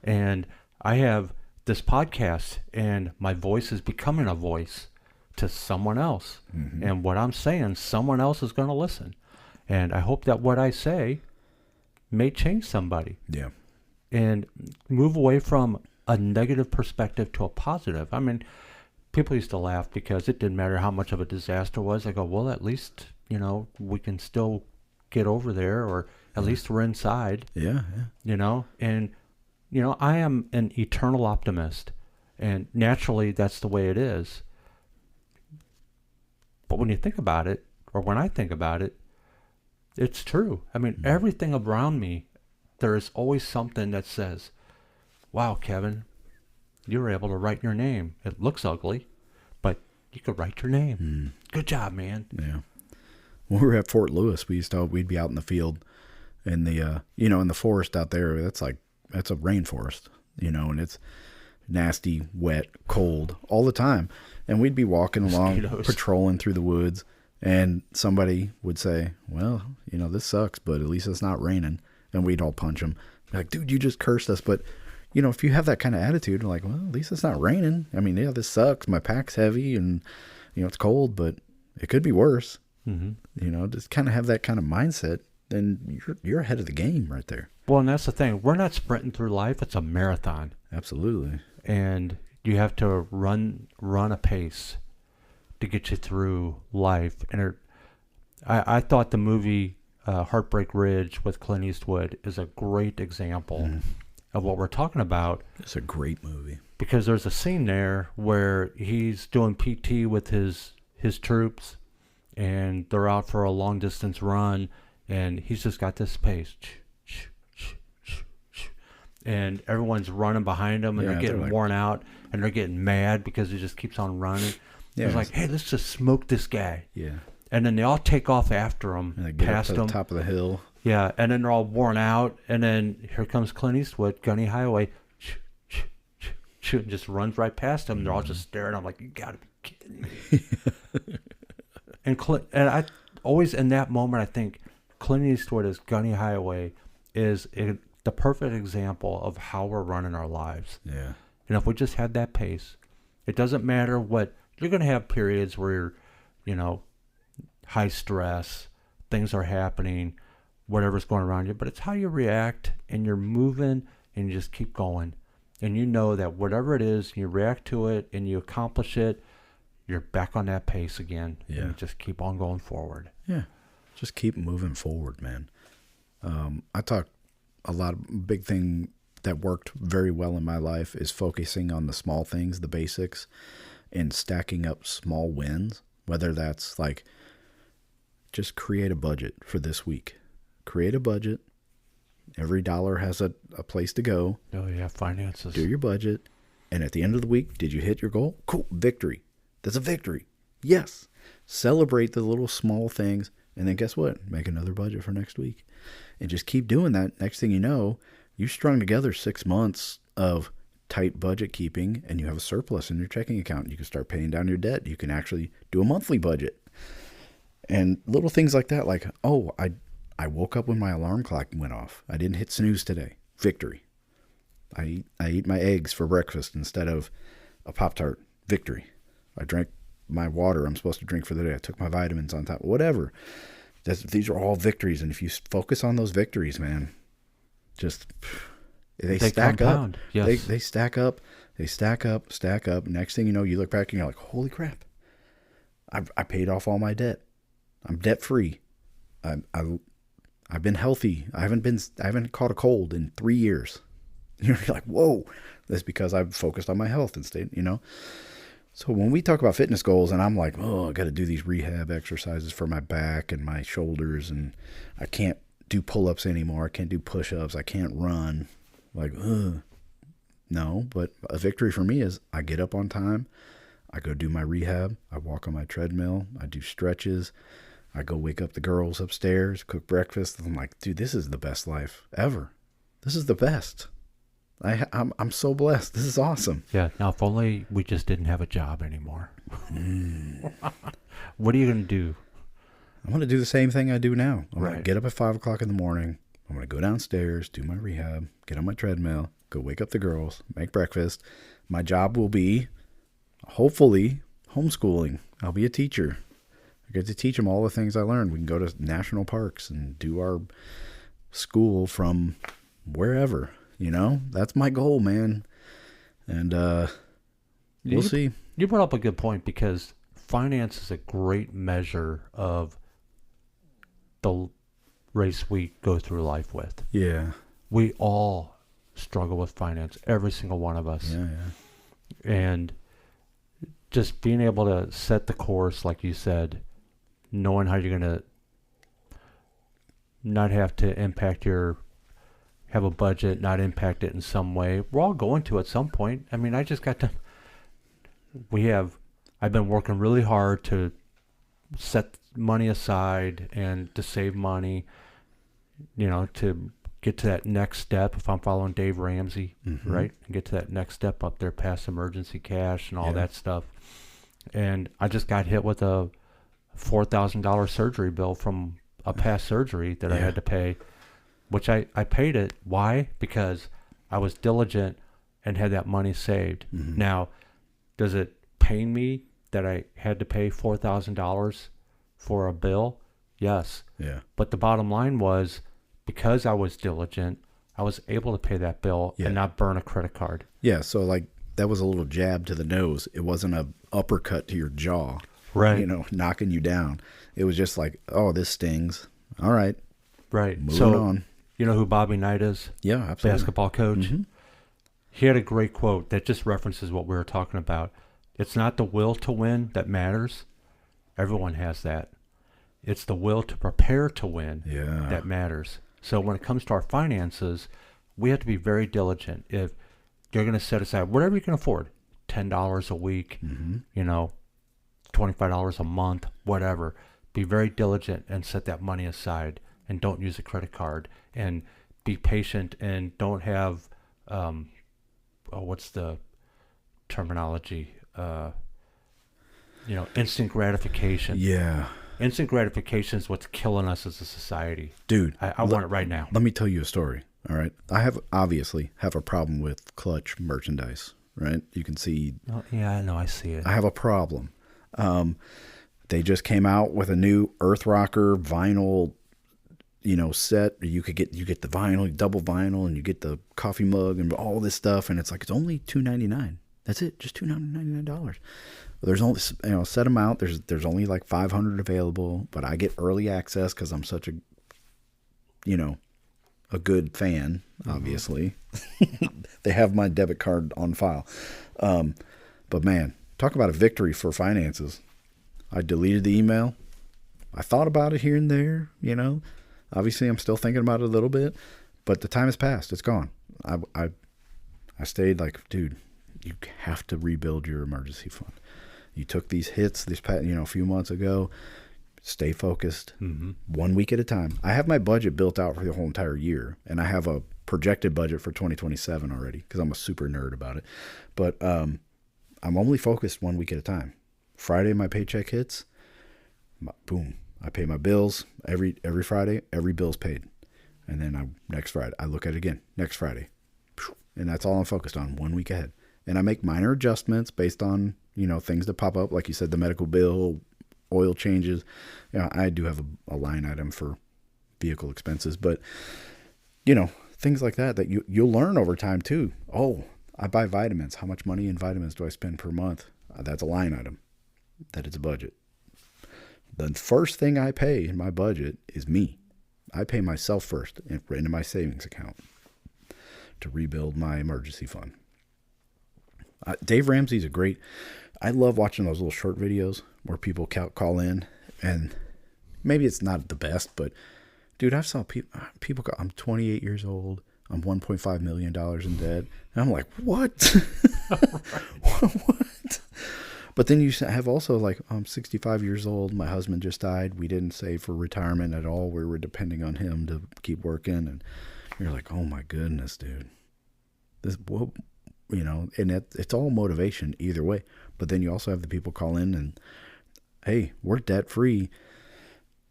And I have this podcast, and my voice is becoming a voice to someone else.
Mm-hmm.
And what I'm saying, someone else is going to listen. And I hope that what I say may change somebody.
Yeah.
And move away from a negative perspective to a positive. I mean, people used to laugh because it didn't matter how much of a disaster it was. I go, well, at least, we can still get over there, or at least we're inside.
Yeah.
And I am an eternal optimist, and naturally that's the way it is. But when you think about it, or when I think about it, it's true. I mean, everything around me, there is always something that says, wow, Kevin, you were able to write your name. It looks ugly, but you could write your name. Good job, man.
Yeah. When we were at Fort Lewis, we'd be out in the field, and the in the forest out there. That's a rainforest, and it's nasty, wet, cold all the time. And we'd be walking along, patrolling through the woods, and somebody would say, well, this sucks, but at least it's not raining. And we'd all punch them. Like, dude, you just cursed us. But, if you have that kind of attitude, like, well, at least it's not raining. I mean, yeah, this sucks. My pack's heavy and, it's cold, but it could be worse. Mm-hmm. Just kind of have that kind of mindset, then you're ahead of the game right there.
Well, and that's the thing. We're not sprinting through life. It's a marathon.
Absolutely.
And you have to run a pace to get you through life. And I thought the movie Heartbreak Ridge with Clint Eastwood is a great example of what we're talking about.
It's a great movie.
Because there's a scene there where he's doing PT with his troops, and they're out for a long distance run, and he's just got this pace. And everyone's running behind him, and they're getting worn out, and they're getting mad because he just keeps on running. He's like, hey, let's just smoke this guy.
Yeah.
And then they all take off after him,
and they get
past
up to
him.
the top of the hill.
Yeah, and then they're all worn out, and then here comes Clint Eastwood, Gunny Highway. shoot, and just runs right past them. They're all just staring. I'm like, you got to be kidding me. and I always, in that moment, I think Clint Eastwood as Gunny Highway is the perfect example of how we're running our lives.
Yeah.
If we just had that pace, it doesn't matter what, you're going to have periods where you're, high stress, things are happening, whatever's going around you, but it's how you react, and you're moving, and you just keep going. And you know that whatever it is, you react to it, and you accomplish it, you're back on that pace again.
Yeah.
And you just keep on going forward.
Yeah. Just keep moving forward, man. I talk a lot of big thing that worked very well in my life is focusing on the small things, the basics, and stacking up small wins, whether that's like just create a budget for this week. Create a budget. Every dollar has a place to go.
Oh, yeah, finances.
Do your budget. And at the end of the week, did you hit your goal? Cool. Victory. That's a victory. Yes. Celebrate the little small things. And then guess what? Make another budget for next week. And just keep doing that. Next thing you know, you strung together 6 months of tight budget keeping, and you have a surplus in your checking account. You can start paying down your debt. You can actually do a monthly budget. And little things like that, like, oh, I woke up when my alarm clock went off. I didn't hit snooze today. Victory. I eat my eggs for breakfast instead of a Pop-Tart. Victory. I drank my water I'm supposed to drink for the day. I took my vitamins on top. Whatever. These are all victories. And if you focus on those victories, man, just they stack
compound.
up.
Yes.
They stack up. They stack up. Next thing you know, you look back and you're like, holy crap. I paid off all my debt. I'm debt free. I've been healthy. I haven't caught a cold in 3 years. You're like, whoa. That's because I've focused on my health and stayed, So when we talk about fitness goals, and I'm like, oh, I got to do these rehab exercises for my back and my shoulders, and I can't do pull-ups anymore. I can't do push-ups. I can't run. Like, ugh. No, but a victory for me is I get up on time. I go do my rehab. I walk on my treadmill. I do stretches. I go wake up the girls upstairs, cook breakfast. I'm like, dude, this is the best life ever. This is the best. I'm so blessed. This is awesome.
Yeah. Now, if only we just didn't have a job anymore. What are you going to do?
I'm going to do the same thing I do now. I'm going to
Right.
get up at 5 o'clock in the morning. I'm going to go downstairs, do my rehab, get on my treadmill, go wake up the girls, make breakfast. My job will be, hopefully, homeschooling. I'll be a teacher. I get to teach them all the things I learned. We can go to national parks and do our school from wherever. That's my goal, man. And we'll see.
You brought up a good point, because finance is a great measure of the race we go through life with.
Yeah.
We all struggle with finance, every single one of us.
Yeah.
And just being able to set the course, like you said, knowing how you're going to not have to have a budget, not impact it in some way. We're all going to at some point. I mean, I just got to, I've been working really hard to set money aside and to save money, to get to that next step. If I'm following Dave Ramsey, right? And get to that next step up there past emergency cash and all that stuff. And I just got hit with a $4,000 surgery bill from a past surgery that I had to pay, which I paid it. Why? Because I was diligent and had that money saved. Now, does it pain me that I had to pay $4,000 for a bill? Yes.
Yeah.
But the bottom line was, because I was diligent, I was able to pay that bill and not burn a credit card.
Yeah. So like that was a little jab to the nose. It wasn't a uppercut to your jaw.
Right.
Knocking you down. It was just like, oh, this stings. All right.
Right.
Moving on.
You know who Bobby Knight is?
Yeah, absolutely.
Basketball coach. He had a great quote that just references what we were talking about. It's not the will to win that matters. Everyone has that. It's the will to prepare to win that matters. So when it comes to our finances, we have to be very diligent. If you're going to set aside whatever you can afford, $10 a week, $25 a month, whatever, be very diligent and set that money aside, and don't use a credit card, and be patient, and don't have, what's the terminology. Instant gratification.
Yeah.
Instant gratification is what's killing us as a society.
Dude.
I want it right now.
Let me tell you a story. All right. I obviously have a problem with Clutch merchandise, right? You can see.
Oh, yeah, I know. I see it.
I have a problem. They just came out with a new Earth Rocker vinyl, set. You get the vinyl, double vinyl, and you get the coffee mug and all this stuff. And it's like, it's only $2.99. That's it. Just $299. There's only, set amount. There's only like 500 available, but I get early access because I'm such a good fan, obviously. They have my debit card on file. But man, talk about a victory for finances. I deleted the email. I thought about it here and there, Obviously, I'm still thinking about it a little bit, but the time has passed. It's gone. I stayed like, dude, you have to rebuild your emergency fund. You took these hits a few months ago. Stay focused. 1 week at a time. I have my budget built out for the whole entire year, and I have a projected budget for 2027 already because I'm a super nerd about it. But I'm only focused 1 week at a time. Friday, my paycheck hits. Boom. I pay my bills every Friday. Every bill's paid. And then next Friday, I look at it again. Next Friday. And that's all I'm focused on 1 week ahead. And I make minor adjustments based on, things that pop up. Like you said, the medical bill, oil changes. I do have a line item for vehicle expenses. But, things like that you'll learn over time too. Oh, I buy vitamins. How much money in vitamins do I spend per month? That's a line item. That is a budget. The first thing I pay in my budget is me. I pay myself first into my savings account to rebuild my emergency fund. Dave Ramsey's I love watching those little short videos where people call in, and maybe it's not the best, but dude, I've saw people go, I'm 28 years old. I'm $1.5 million in debt. And I'm like, what? What? But then you have also like, I'm 65 years old. My husband just died. We didn't save for retirement at all. We were depending on him to keep working. And you're like, oh my goodness, dude. And it's all motivation either way. But then you also have the people call in and, hey, we're debt free.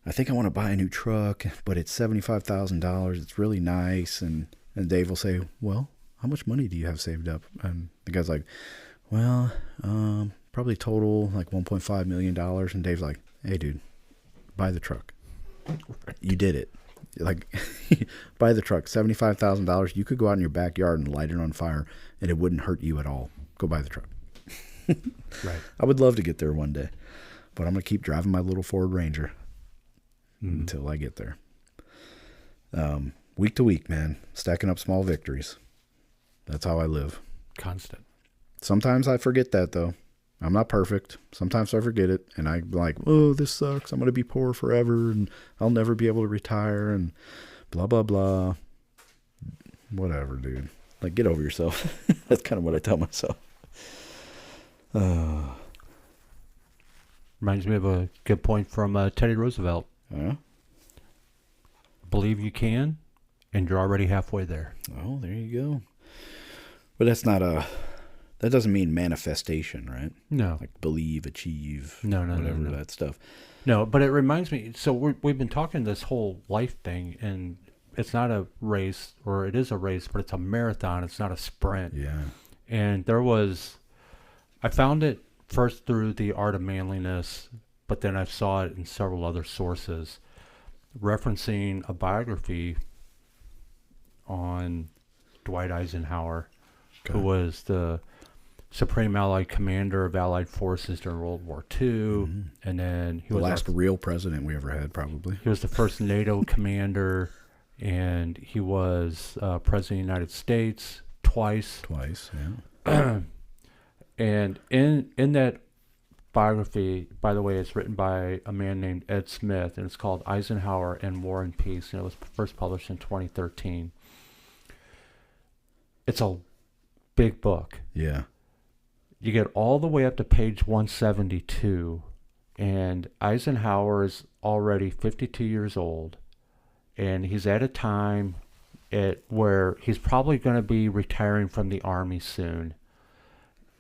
I think I want to buy a new truck, but it's $75,000. It's really nice. And Dave will say, well, how much money do you have saved up? And the guy's like, well, probably total like $1.5 million. And Dave's like, hey, dude, buy the truck. You did it. Like, buy the truck, $75,000. You could go out in your backyard and light it on fire, and it wouldn't hurt you at all. Go buy the truck.
Right.
I would love to get there one day, but I'm going to keep driving my little Ford Ranger until I get there. Week to week, man, stacking up small victories. That's how I live.
Constant.
Sometimes I forget that, though. I'm not perfect. Sometimes I forget it, and I'm like, oh, this sucks. I'm going to be poor forever, and I'll never be able to retire, and blah, blah, blah. Whatever, dude. Like, get over yourself. That's kind of what I tell myself.
Reminds me of a good point from Teddy Roosevelt. Believe you can, and you're already halfway there.
Oh, there you go. But that's not that doesn't mean manifestation, right?
No.
Like believe, achieve,
whatever
that stuff.
No, but it reminds me, so we've been talking this whole life thing, and it's not a race, or it is a race, but it's a marathon. It's not a sprint.
Yeah.
And I found it first through The Art of Manliness, but then I saw it in several other sources referencing a biography on Dwight Eisenhower, who was the Supreme Allied Commander of Allied Forces during World War II. And then he was
the last real president we ever had, probably.
He was the first NATO commander, and he was President of the United States twice.
Yeah.
And in that biography, by the way, it's written by a man named Ed Smith, and it's called Eisenhower and War and Peace, and it was first published in 2013. It's a big book.
Yeah.
You get all the way up to page 172, and Eisenhower is already 52 years old, and he's at a time where he's probably going to be retiring from the Army soon.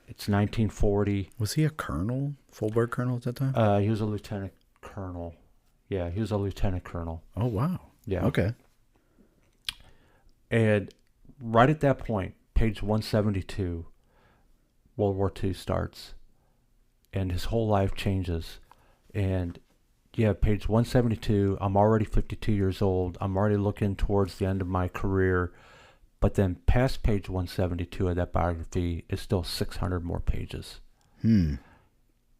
It's 1940.
Was he a colonel, full-bird colonel at that time?
He was a lieutenant colonel. Yeah, he was a lieutenant colonel.
Oh, wow.
Yeah.
Okay.
And right at that point, page 172, World War II starts, and his whole life changes. And yeah, page 172, I'm already 52 years old. I'm already looking towards the end of my career. But then past page 172 of that biography is still 600 more pages.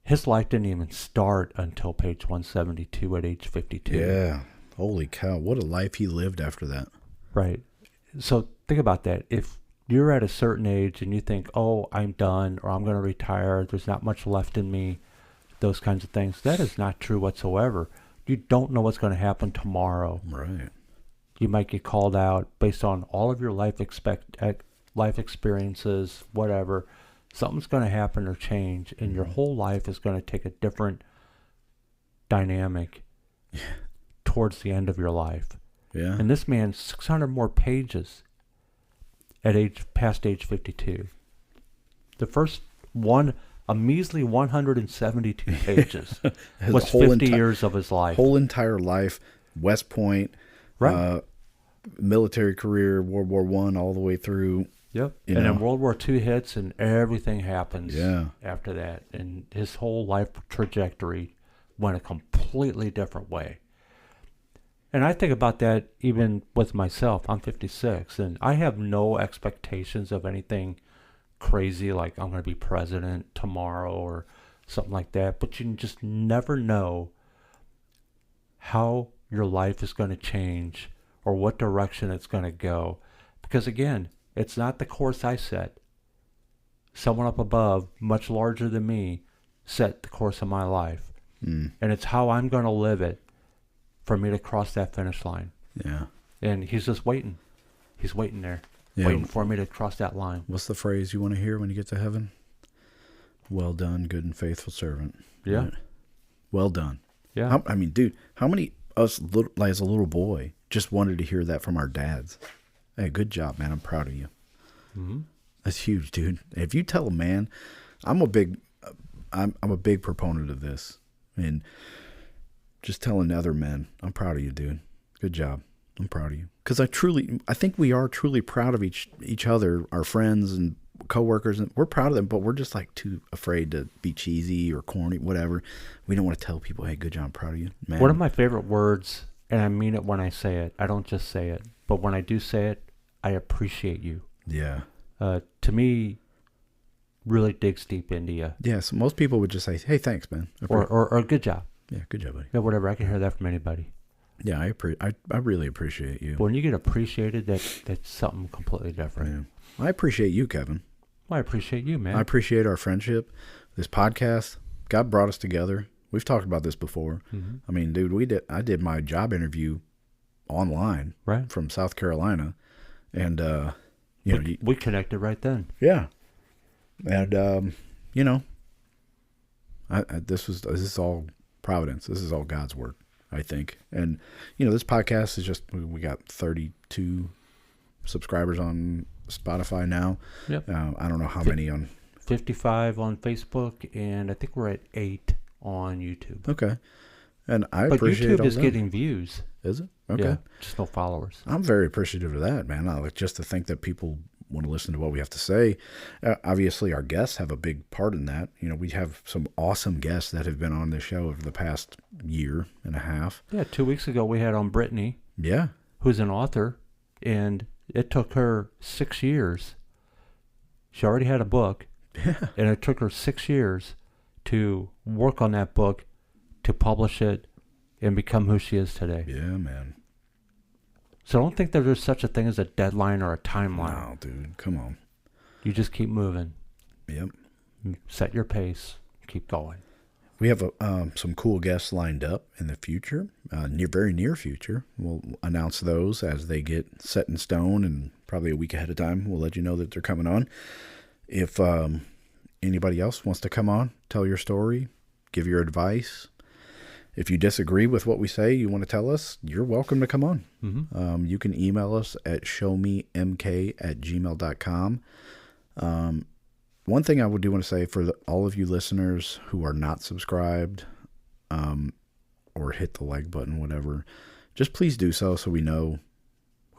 His life didn't even start until page 172 at age 52.
Yeah. Holy cow. What a life he lived after that.
Right. So think about that. If you're at a certain age and you think, oh, I'm done, or I'm going to retire, there's not much left in me, those kinds of things, that is not true whatsoever. You don't know what's going to happen tomorrow.
Right.
You might get called out based on all of your life experiences, whatever. Something's going to happen or change, and your whole life is going to take a different dynamic towards the end of your life.
Yeah.
And this man, 600 more pages past age 52. The first one, a measly 172 pages, was 50 years of his life.
Whole entire life, West Point,
right?
Military career, World War I, all the way through.
Yep. And then World War II hits, and everything happens after that. And his whole life trajectory went a completely different way. And I think about that even with myself. I'm 56, and I have no expectations of anything crazy like I'm going to be president tomorrow or something like that. But you just never know how your life is going to change or what direction it's going to go. Because again, it's not the course I set. Someone up above, much larger than me, set the course of my life. And it's how I'm going to live it for me to cross that finish line.
Yeah.
And he's just waiting. He's waiting there, waiting for me to cross that line.
What's the phrase you want to hear when you get to heaven? Well done, good and faithful servant.
Yeah.
Right? Well done.
Yeah.
I mean, dude, how many us as a little boy just wanted to hear that from our dads? Hey, good job, man. I'm proud of you.
Mm-hmm.
That's huge, dude. If you tell a man, I'm a big proponent of this, and just telling other men, I'm proud of you, dude. Good job. I'm proud of you. Because I think we are truly proud of each other, our friends and coworkers, and we're proud of them, but we're just like too afraid to be cheesy or corny, whatever. We don't want to tell people, hey, good job, I'm proud of you, man.
One of my favorite words, and I mean it when I say it. I don't just say it, but when I do say it, I appreciate you.
Yeah.
To me, really digs deep into you.
Yeah, so most people would just say, hey, thanks, man.
Or good job.
Yeah, good job, buddy.
Yeah, whatever. I can hear that from anybody.
Yeah, I really appreciate you.
But when you get appreciated, that's something completely different.
Yeah. I appreciate you, Kevin.
Well, I appreciate you, man.
I appreciate our friendship. This podcast, God brought us together. We've talked about this before. Mm-hmm. I mean, dude, I did my job interview online from South Carolina, and
we connected right then.
Yeah, and this is all providence. This is all God's work, I think. And this podcast is just, we got 32 subscribers on Spotify now.
Yep.
I don't know how many on
55 on Facebook, and I think we're at 8 on YouTube.
Okay. And I appreciate it.
But YouTube is getting views.
Is it? Okay.
Yeah, just no followers.
I'm very appreciative of that, man. I like just to think that people want to listen to what we have to say. Obviously, our guests have a big part in that. We have some awesome guests that have been on the show over the past year and a half.
Yeah, 2 weeks ago we had on Brittany.
Yeah.
Who's an author, and it took her 6 years. She already had a book.
Yeah. And
it took her 6 years to work on that book, to publish it, and become who she is today.
Yeah, man.
So I don't think that there's such a thing as a deadline or a timeline.
No, dude. Come on.
You just keep moving.
Yep.
Set your pace. Keep going.
We have some cool guests lined up in the future, very near future. We'll announce those as they get set in stone, and probably a week ahead of time, we'll let you know that they're coming on. If anybody else wants to come on, tell your story, give your advice. If you disagree with what we say, you want to tell us, you're welcome to come on. Mm-hmm. You can email us at showmemk@gmail.com. One thing I do want to say for all of you listeners who are not subscribed, or hit the like button, whatever, just please do so we know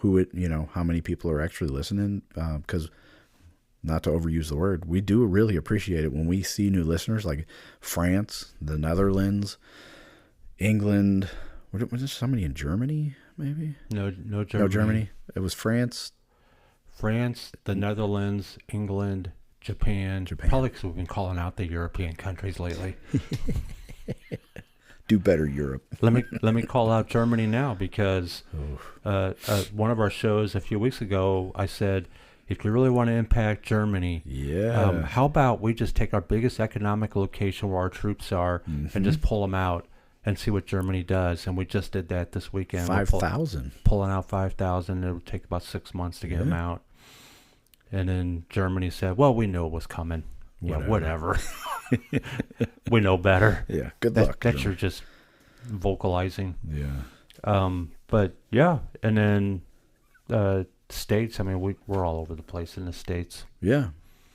how many people are actually listening. Because not to overuse the word, we do really appreciate it when we see new listeners like France, the Netherlands, England. Was there somebody in Germany? Maybe
No Germany.
No Germany. It was France,
the Netherlands, England, Japan. Probably because we've been calling out the European countries lately.
Do better, Europe.
Let me call out Germany now, because one of our shows a few weeks ago, I said, if you really want to impact Germany, how about we just take our biggest economic location where our troops are and just pull them out and see what Germany does. And we just did that this weekend.
5,000.
Pulling out 5,000. It would take about 6 months to get them out. And then Germany said, well, we knew it was coming. Whatever. We know better.
Yeah, good luck.
That you're just vocalizing.
Yeah.
But yeah, and then States, I mean, we're all over the place in the States.
Yeah.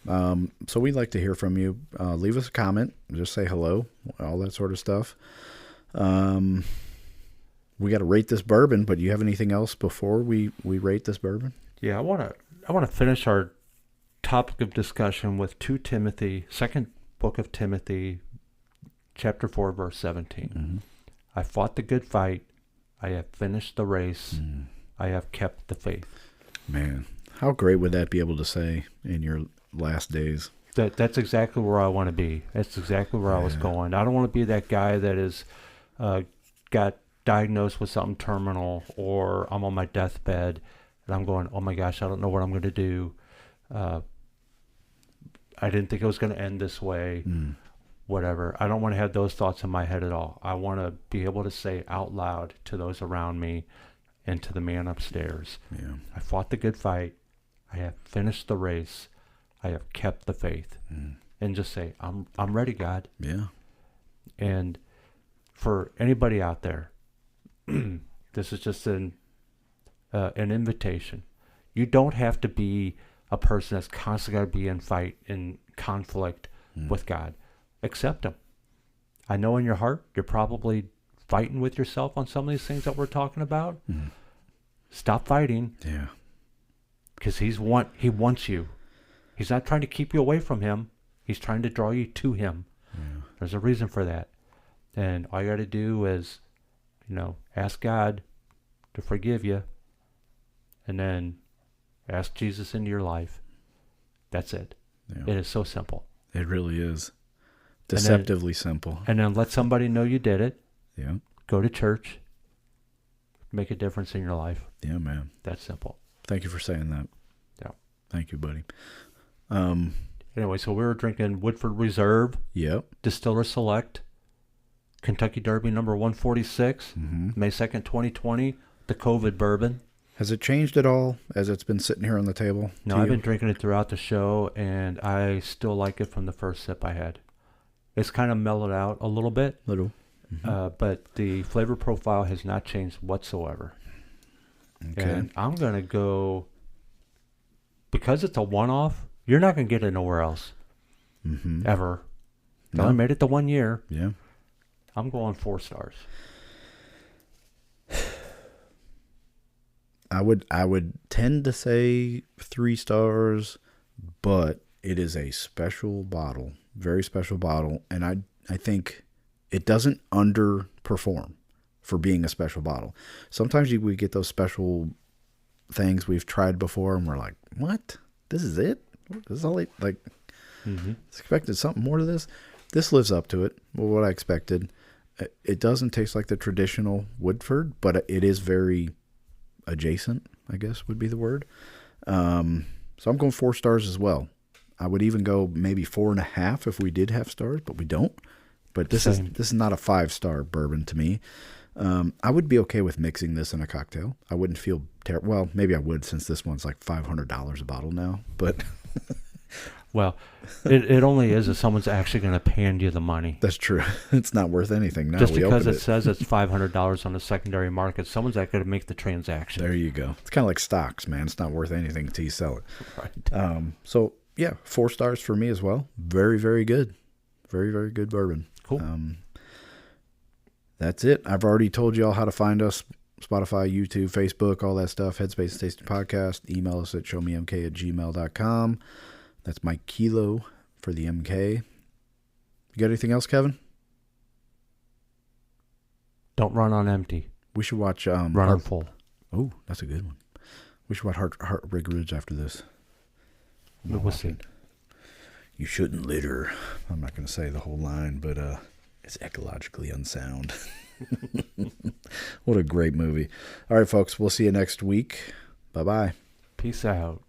So we'd like to hear from you. Leave us a comment. Just say hello, all that sort of stuff. We got to rate this bourbon, but do you have anything else before we rate this bourbon?
Yeah, I want to finish our topic of discussion with 2 Timothy, second book of Timothy, chapter 4, verse 17.
Mm-hmm.
I fought the good fight. I have finished the race. I have kept the faith.
Man, how great would that be able to say in your last days?
That's exactly where I want to be. That's exactly where I was going. I don't want to be that guy that is got diagnosed with something terminal, or I'm on my deathbed and I'm going, oh my gosh, I don't know what I'm going to do. I didn't think it was going to end this way. Whatever. I don't want to have those thoughts in my head at all. I want to be able to say out loud to those around me and to the man upstairs, I fought the good fight. I have finished the race. I have kept the faith. And just say, I'm ready, God.
Yeah.
And for anybody out there, this is just an invitation. You don't have to be a person that's constantly got to be in conflict with God. Accept him. I know in your heart you're probably fighting with yourself on some of these things that we're talking about. Stop fighting.
Yeah.
Because he wants you. He's not trying to keep you away from him. He's trying to draw you to him. There's a reason for that. And all you got to do is, ask God to forgive you, and then ask Jesus into your life. That's it.
Yeah.
It is so simple.
It really is. Deceptively simple.
And then let somebody know you did it.
Yeah.
Go to church. Make a difference in your life.
Yeah, man.
That's simple.
Thank you for saying that.
Yeah.
Thank you, buddy.
Anyway, so we were drinking Woodford Reserve.
Yep.
Distiller Select. Kentucky Derby number 146. May 2nd, 2020. The COVID bourbon.
Has it changed at all as it's been sitting here on the table?
No, I've been drinking it throughout the show, and I still like it from the first sip I had. It's kind of mellowed out a little bit. But the flavor profile has not changed whatsoever.
Okay.
And I'm going to go, because it's a one-off, you're not going to get it nowhere else. Ever. No. I made it the 1 year.
Yeah.
I'm going 4 stars.
I would tend to say 3 stars, but it is a special bottle, very special bottle, and I think it doesn't underperform for being a special bottle. Sometimes we get those special things we've tried before, and we're like, "What? This is it? This is all it like?" Expected something more to this. This lives up to it. Well, what I expected. It doesn't taste like the traditional Woodford, but it is very adjacent, I guess would be the word. So I'm going 4 stars as well. I would even go maybe 4.5 if we did have stars, but we don't. But this is not a 5-star bourbon to me. I would be okay with mixing this in a cocktail. I wouldn't feel terrible. Well, maybe I would, since this one's like $500 a bottle now. But
well, it only is if someone's actually going to hand you the money.
That's true. It's not worth anything now.
Just because it says it's $500 on the secondary market, someone's not going to make the transaction.
There you go. It's kind of like stocks, man. It's not worth anything until you sell it.
Right.
So Yeah, 4 stars for me as well. Very, very good. Very, very good bourbon.
Cool.
That's it. I've already told you all how to find us. Spotify, YouTube, Facebook, all that stuff. Headspace Tasting Podcast. Email us at showmemk@gmail.com. That's Mike Kilo for the MK. You got anything else, Kevin?
Don't run on empty.
We should watch...
Run on full.
Oh, that's a good one. We should watch Heartbreak Ridge after this.
We'll see.
You shouldn't litter. I'm not going to say the whole line, but it's ecologically unsound. What a great movie. All right, folks. We'll see you next week. Bye-bye.
Peace out.